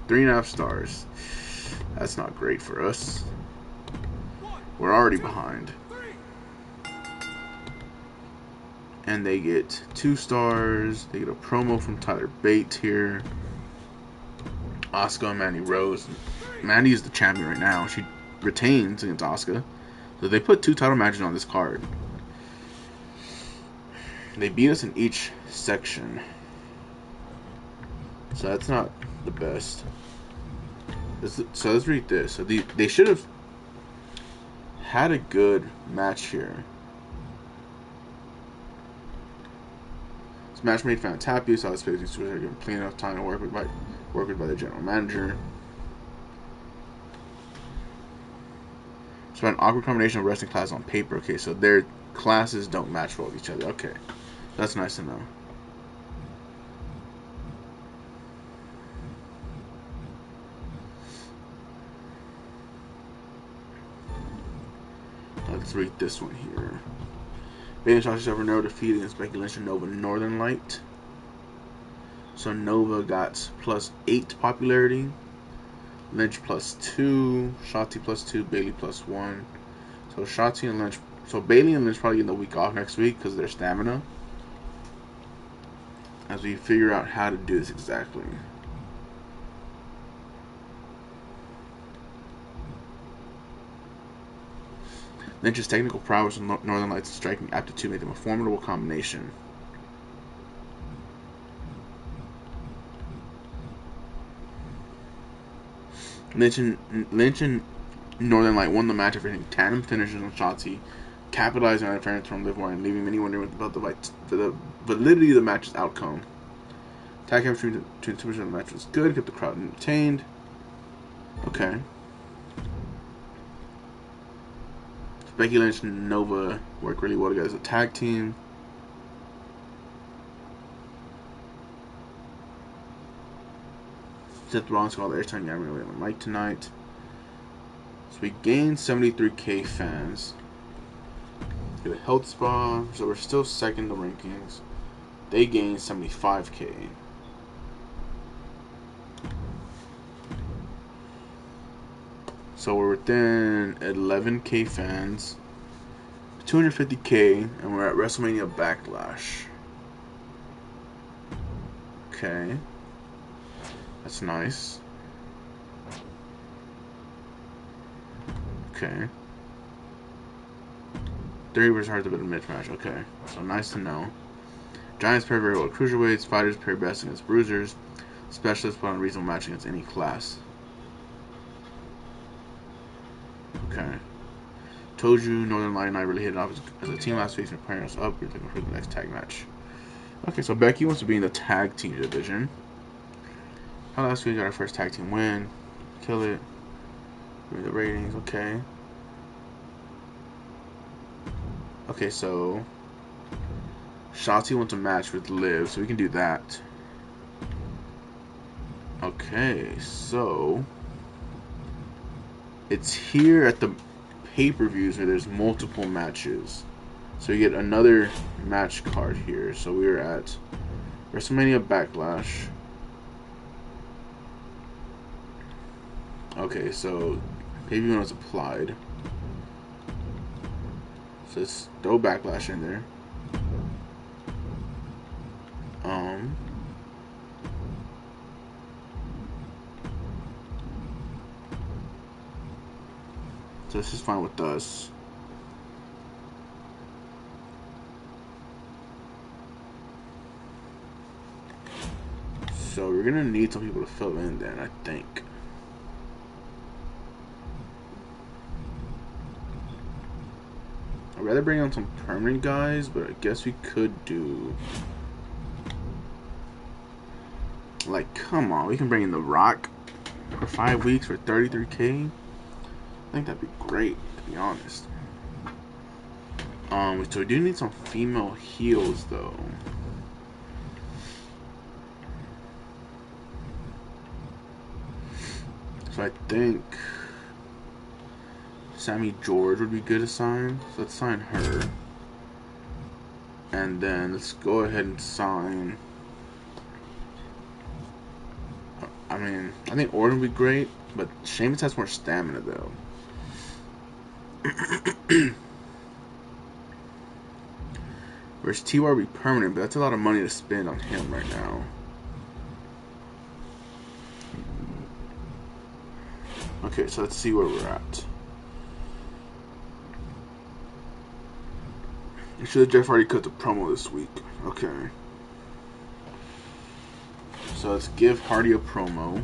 3.5 stars. That's not great for us. We're already behind. And they get 2 stars. They get a promo from Tyler Bates here. Asuka and Mandy Rose. Mandy is the champion right now. She retains against Asuka. So they put 2 title matches on this card. They beat us in each section. So that's not the best. So let's read this. So they should have had a good match here. This match made fans happy. So I was expecting to give plenty enough time to work with by the general manager. So an awkward combination of wrestling classes on paper. Okay, so their classes don't match well with each other. Okay, that's nice to know. Let's read this one here. Bayley and Sasha Nova defeated against Becky Lynch and Nova Northern Light. So Nova got +8 popularity. Lynch +2. Shotzi +2. Bayley +1. So Shotzi and Lynch. So Bayley and Lynch probably get the week off next week because of their stamina. As we figure out how to do this exactly. Lynch's technical prowess and Northern Lights' striking aptitude made them a formidable combination. Lynch and Northern Light won the match after hitting tandem finishes on Shotzi, capitalizing on interference from Liv Morgan, leaving many wondering about the validity of the match's outcome. Tag chemistry between two of the match was good, kept the crowd entertained. Okay. Becky Lynch and Nova work really well together as a tag team. Seth Rollins got all the airtime yammering away on the mic tonight. So we gained 73k fans. Get a health spa, so we're still second in the rankings. They gained 75k. So we're within 11k fans, 250k, and we're at Wrestlemania Backlash. Okay. That's nice. Okay. 30 versus hard to beat a mismatch. Okay. So nice to know. Giants pair very well with cruiserweights. Fighters pair best against bruisers. Specialists put on a reasonable match against any class. Okay. Told you Northern Light and I really hit it off as a team last week and pairing us up. We're looking for the next tag match. Okay, so Becky wants to be in the tag team division. How last week we got our first tag team win. Kill it. Read the ratings. Okay. Okay, so Shotzi wants a match with Liv, so we can do that. Okay, so it's here at the pay-per-views where there's multiple matches. So you get another match card here. So we are at Wrestlemania Backlash. Okay, so pay-per-view was applied. So let's throw Backlash in there. So this is fine with us. So we're gonna need some people to fill in then, I think. I'd rather bring on some permanent guys, but I guess we could do... Like, come on, we can bring in The Rock for 5 weeks for 33K. I think that'd be great, to be honest. So we do need some female heels, though. So I think Sammy George would be good to sign. So let's sign her. And then let's go ahead and sign... I mean, I think Orton would be great, but Sheamus has more stamina, though. Whereas T-Y would be permanent, but that's a lot of money to spend on him right now. Okay, so let's see where we're at. I'm sure Jeff already cut the promo this week. Okay. So let's give Hardy a promo.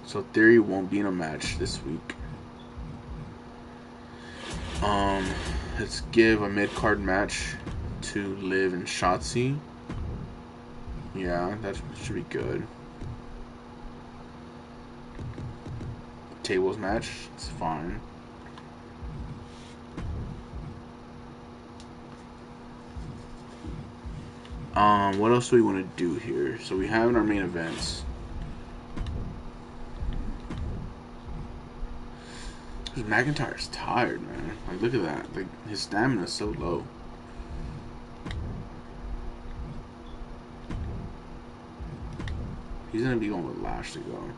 So Theory won't be in a match this week. Let's give a mid-card match to Liv and Shotzi. Yeah, that should be good. Tables match, it's fine. What else do we want to do here? So we have in our main events. McIntyre's tired, man. Like, look at that. Like, his stamina is so low. He's gonna be going with Lashley, though.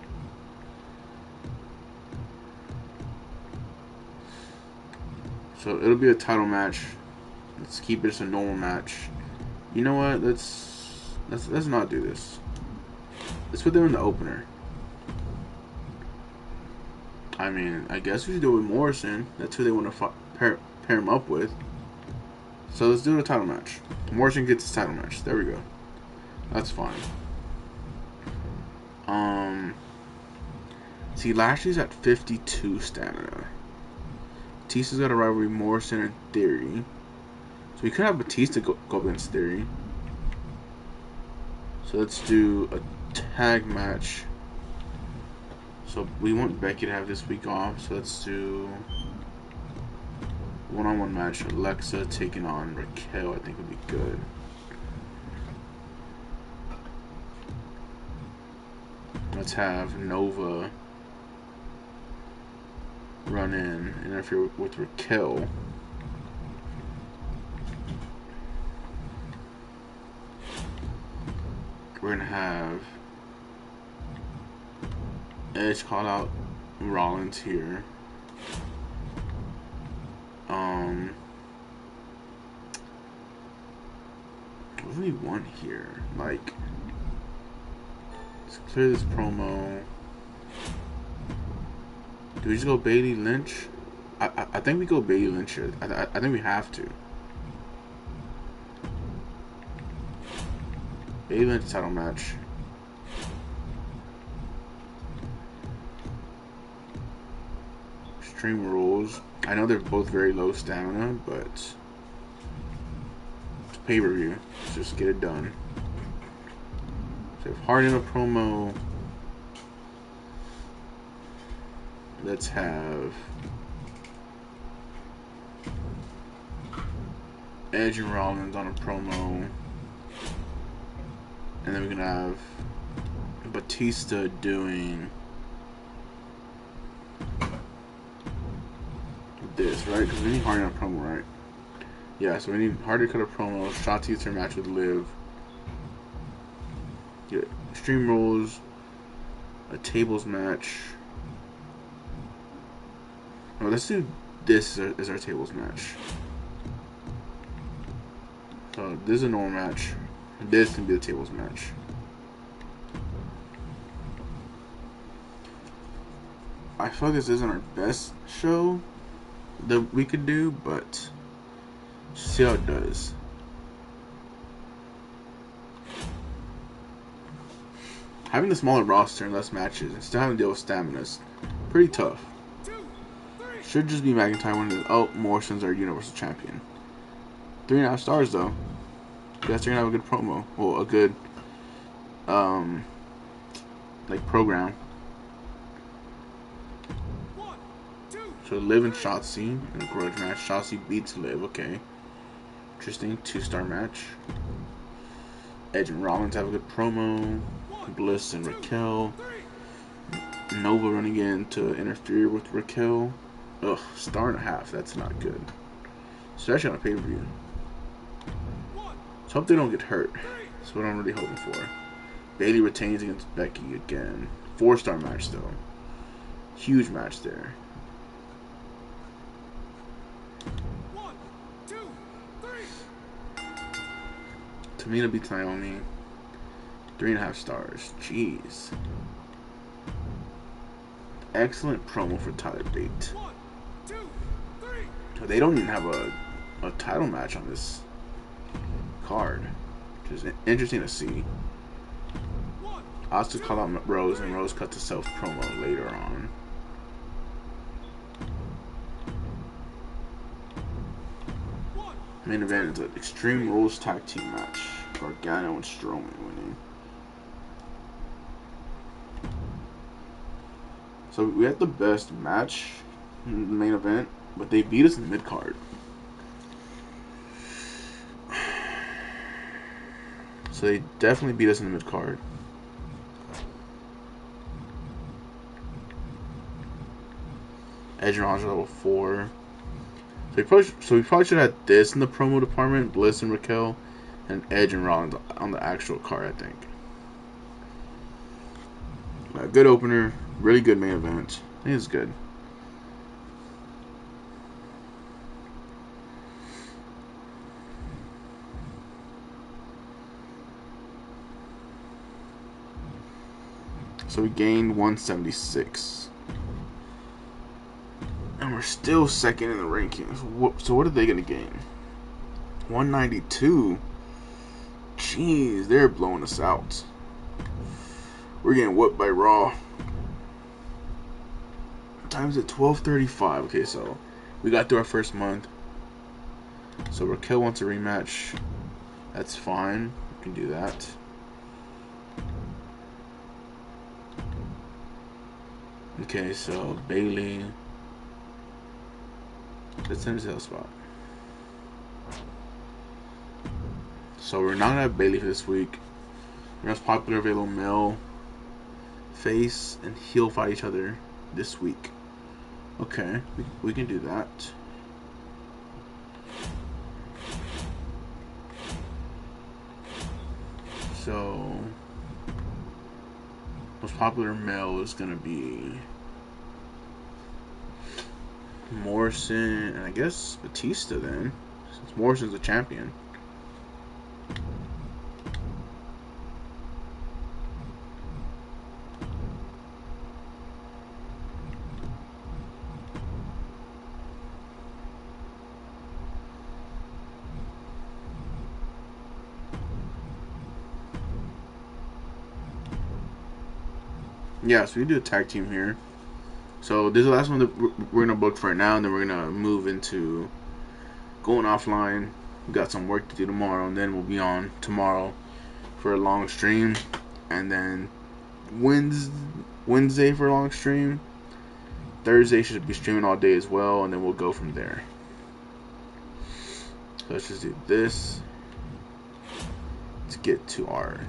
So it'll be a title match. Let's keep it as a normal match. You know what? Let's not do this. Let's put them in the opener. I mean, I guess we should do it with Morrison. That's who they want to pair him up with. So let's do the title match. Morrison gets his title match. There we go. That's fine. See, Lashley's at 52 stamina. Batista's got a rivalry with Morrison and Theory. So we could have Batista go against Theory. So let's do a tag match. So we want Becky to have this week off. So let's do one-on-one match. Alexa taking on Raquel, I think would be good. Let's have Nova run in and interfere with Raquel. We're gonna have Edge call out Rollins here. What do we want here? Like, let's clear this promo. Do we just go Bailey Lynch? I think we go Bailey Lynch here. I think we have to. Bailey Lynch title match. Extreme Rules. I know they're both very low stamina, but it's pay-per-view. Let's just get it done. So if Hardy in a promo, let's have Edge and Rollins on a promo. And then we're gonna have Batista doing this, right? Because we need Hardy on a promo, right? Yeah, so we need Hardy to cut a promo. Shotzi's her match with Liv. Yeah, Extreme Rules, a tables match. Oh, let's do this as our tables match. So this is a normal match. This can be the tables match. I feel like this isn't our best show that we could do, but see how it does. Having the smaller roster and less matches and still having to deal with stamina is pretty tough. Should just be McIntyre winning. Oh, Morrison's our Universal Champion. 3.5 stars though. Guess they're gonna have a good promo. Well, a good like program. So Liv and Shotzi in a grudge match. Shotzi beats Liv. Okay, interesting. 2-star match. Edge and Rollins have a good promo. Bliss and Raquel. Nova running in to interfere with Raquel. Ugh, 1.5. That's not good. Especially on a pay-per-view. So hope they don't get hurt. That's what I'm really hoping for. Bayley retains against Becky again. 4-star match though. Huge match there. 1, 2, 3. Tamina beats Naomi. 3.5 stars. Jeez. Excellent promo for Tyler Bate. 1, 2, 3. They don't even have a title match on this card, which is interesting to see. Asuka called out Rose, and Rose cut the self promo later on. Main event is an Extreme Rules tag team match. Gargano and Strowman winning. So we had the best match in the main event, but they beat us in the mid card. So they definitely beat us in the mid card. Edge and Rollins level 4. So we probably should have had this in the promo department, Bliss and Raquel, and Edge and Rollins on the actual card, I think. A good opener, really good main event. I think it's good. So we gained 176. And we're still second in the rankings. So what are they going to gain? 192? Jeez, they're blowing us out. We're getting whooped by Raw. Time's at 12:35. Okay, so we got through our first month. So Raquel wants a rematch. That's fine. We can do that. Okay, so Bayley. Let's send this spot. So we're not gonna have Bayley for this week. Our most popular available male face and heel fight each other this week. Okay, we can do that. So most popular male is gonna be Morrison, and I guess Batista then, since Morrison's the champion. Yeah, so we do a tag team here. So this is the last one that we're gonna book for right now, and then we're gonna move into going offline. We got some work to do tomorrow, and then we'll be on tomorrow for a long stream, and then Wednesday for a long stream. Thursday should be streaming all day as well, and then we'll go from there. So let's just do this. Let's get to our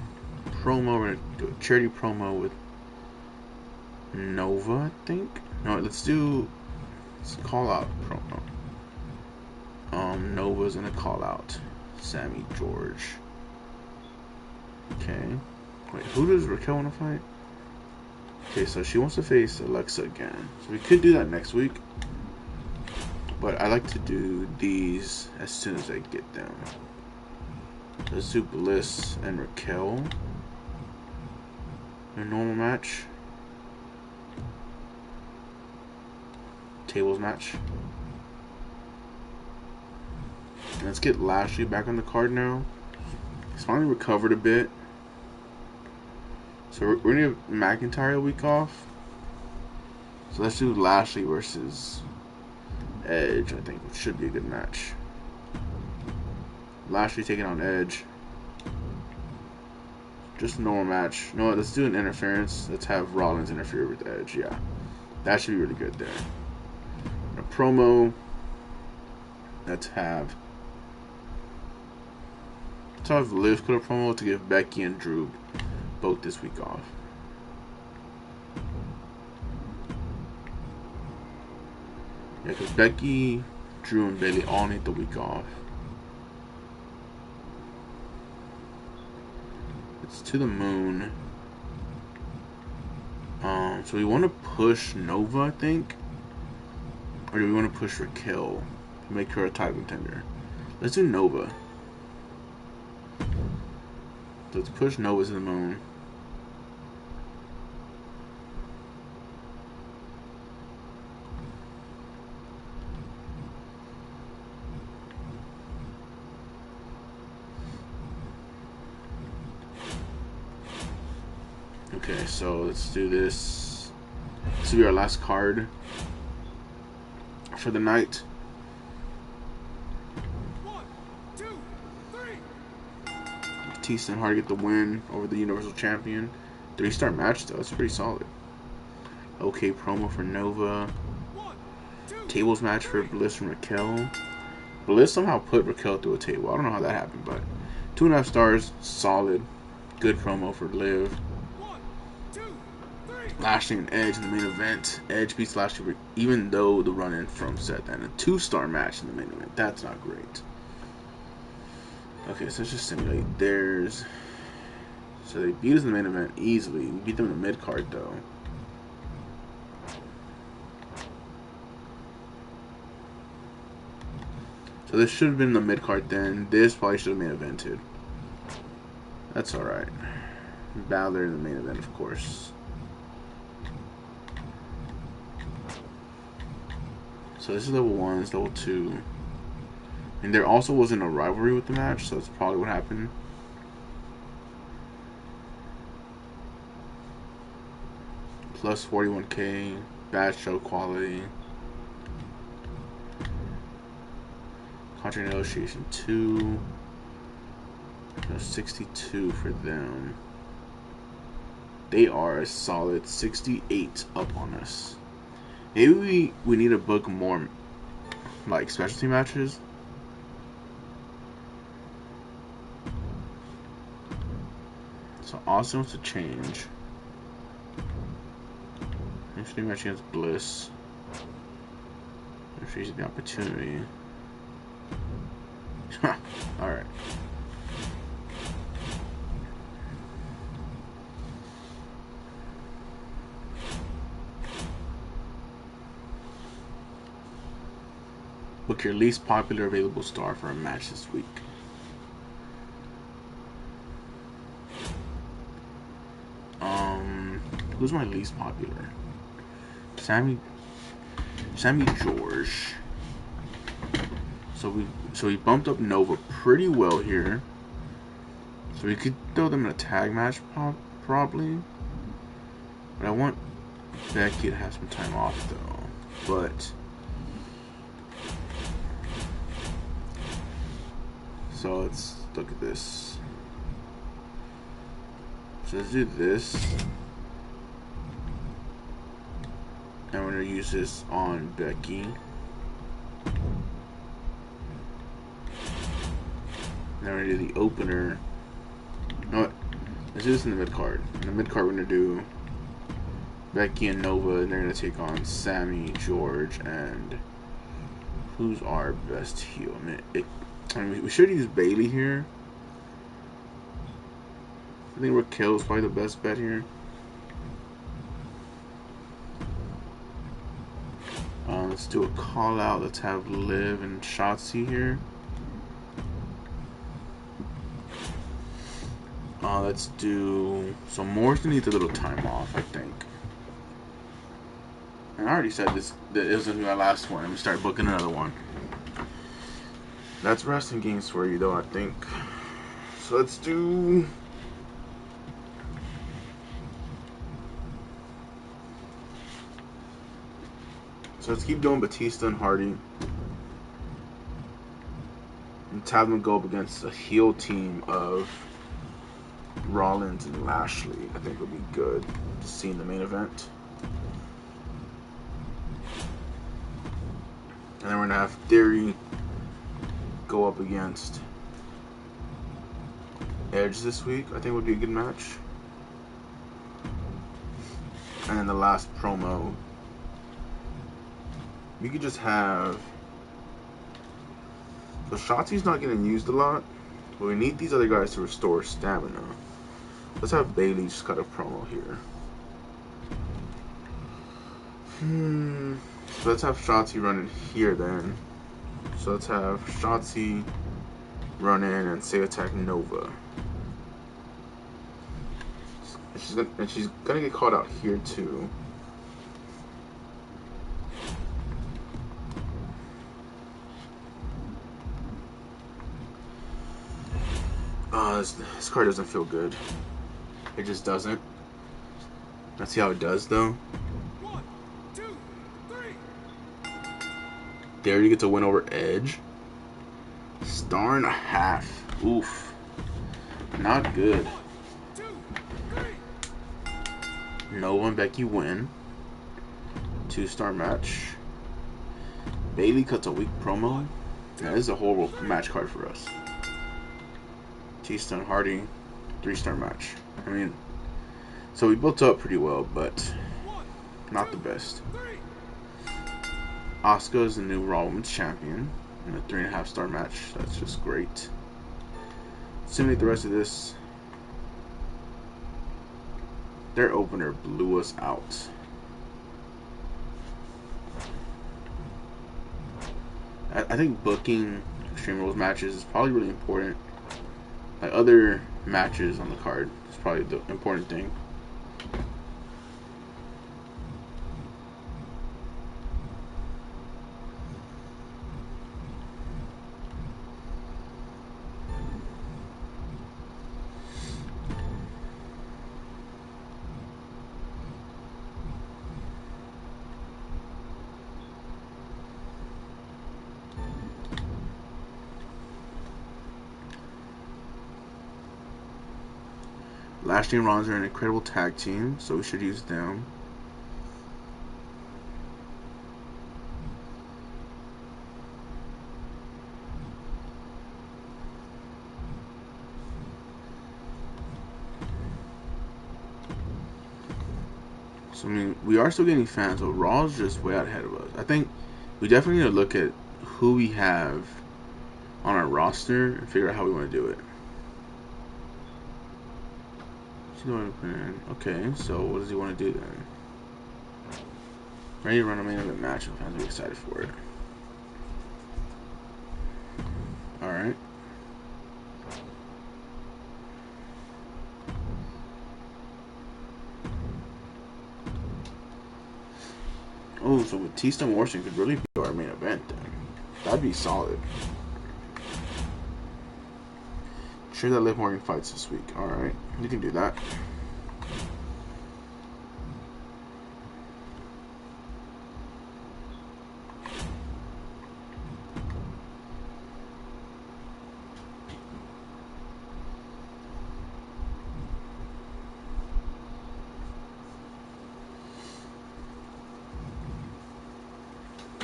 promo. We're gonna do a charity promo with Nova, I think. No, let's call out promo. Nova's gonna call out Sammy George. Okay. Wait, who does Raquel want to fight? Okay, so she wants to face Alexa again. So we could do that next week. But I like to do these as soon as I get them. Let's do Bliss and Raquel. A normal match. Tables match. And let's get Lashley back on the card now. He's finally recovered a bit. So we're going to give McIntyre a week off. So let's do Lashley versus Edge, I think, which should be a good match. Lashley taking on Edge. Just a normal match. You know what? Let's do an interference. Let's have Rollins interfere with Edge. Yeah. That should be really good there. A promo. Let's have Liv put a promo to give Becky and Drew both this week off. Yeah, because Becky, Drew, and Bayley all need the week off. It's to the moon. So we want to push Nova, I think. Or do we want to push Raquel to make her a title contender? Let's do Nova. Let's push Nova to the moon. Okay, so let's do this. This will be our last card for the night. 1, 2, 3. Batista and Hardy get the win over the Universal Champion. 3-star match though, it's pretty solid. Okay, promo for Nova. 1, 2. Tables match for Bliss and Raquel. Bliss somehow put Raquel through a table. I don't know how that happened, but 2.5 stars, solid. Good promo for Liv. 1, 2, 3. Lashley and Edge in the main event. Edge beats Lashley even though the run-in from Seth, and a 2-star match in the main event. That's not great. Okay, so let's just simulate theirs. So they beat us in the main event easily. We beat them in the mid-card though. So this should have been the mid-card then. This probably should have main evented. That's alright. Balor in the main event, of course. So this is level 1, this is level 2. And there also wasn't a rivalry with the match, so that's probably what happened. Plus 41k, bad show quality. Contract negotiation 2. 62 for them. They are a solid 68 up on us. Maybe we need to book more like specialty matches. So Austin wants to change. Interesting match against Bliss. If she's the opportunity. Alright. Book your least popular available star for a match this week. Who's my least popular? Sammy George. So we bumped up Nova pretty well here. So we could throw them in a tag match probably. But I want Becky to have some time off though. But so let's look at this. So let's do this. And we're going to use this on Becky. Now we're going to do the opener. No, Let's do this in the mid card. In the mid card, we're gonna do Becky and Nova, and they're gonna take on Sammy, George, and who's our best heel? I mean, we should use Bailey here. I think Raquel is probably the best bet here. Let's do a call out. Let's have Liv and Shotzi here. Let's do. So Morrison needs a little time off, I think. And I already said this. That it was gonna be my last one. And we start booking another one. That's wrestling games for you, though. I think. So let's do. So let's keep doing Batista and Hardy. And have them go up against a heel team of Rollins and Lashley. I think would be good to see in the main event. And then we're going to have Theory go up against Edge this week. I think would be a good match. And then the last promo, we could just have. So Shotzi's not getting used a lot, but we need these other guys to restore stamina. Let's have Bailey just cut a promo here. So let's have Shotzi run in here then. So let's have Shotzi run in and say attack Nova. And she's gonna get called out here too. This card doesn't feel good. It just doesn't. Let's see how it does though. 1, 2, 3. There you get to win over Edge. $1.5. Oof. Not good. 1, 2, 3. Nova and Becky win. 2-star match. Bailey cuts a weak promo. Yeah, this is a horrible match card for us. Batista and Hardy, 3-star match. I mean, so we built up pretty well, but not the best. Asuka is the new Raw Women's Champion in a 3.5-star match. That's just great. Simulate the rest of this. Their opener blew us out. I think booking Extreme Rules matches is probably really important. Like other matches on the card is probably the important thing. Lashley and Rollins are an incredible tag team, so we should use them. So, I mean, we are still getting fans, but Raw's just way out ahead of us. I think we definitely need to look at who we have on our roster and figure out how we want to do it. Okay, so what does he want to do then? Ready to run a main event match, and fans will be excited for it. Alright. Oh, so Batista and Morrison could really be our main event then. That'd be solid. Sure that Liv Morgan fights this week. Alright, you can do that.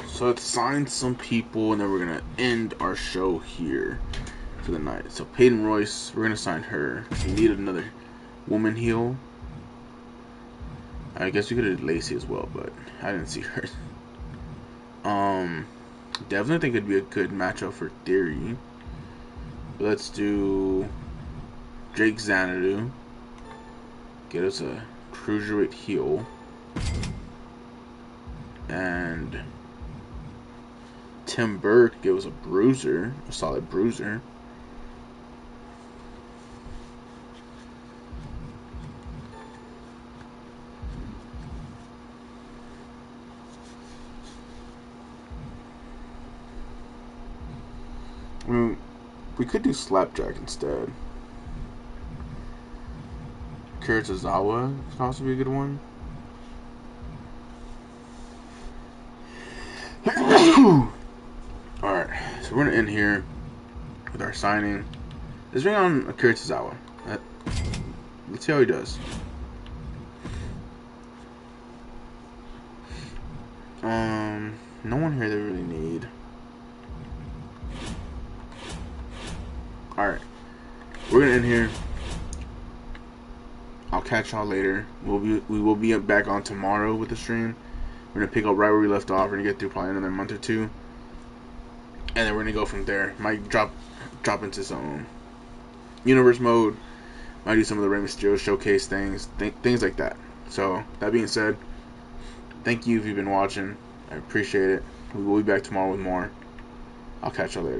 So let's sign some people and then we're gonna end our show here for the night. So Peyton Royce, we're gonna sign her. We need woman heel. I guess we could have Lacey as well, but I didn't see her. Definitely think it'd be a good matchup for Theory. Let's do Jake Xanadu. Get us a cruiserweight heel. And Tim Burke give us a bruiser, a solid bruiser. I mean, we could do Slapjack instead. Kuritazawa could also be a good one. Alright, so we're going to end here with our signing. Let's bring on Akira Tozawa. Let's see how he does. No one here that we really need. Alright, we're going to end here. I'll catch y'all later. We will be back on tomorrow with the stream. We're going to pick up right where we left off. We're going to get through probably another month or two. And then we're going to go from there. Might drop into some universe mode. Might do some of the Rey Mysterio showcase things. Things like that. So, that being said, thank you if you've been watching. I appreciate it. We will be back tomorrow with more. I'll catch y'all later.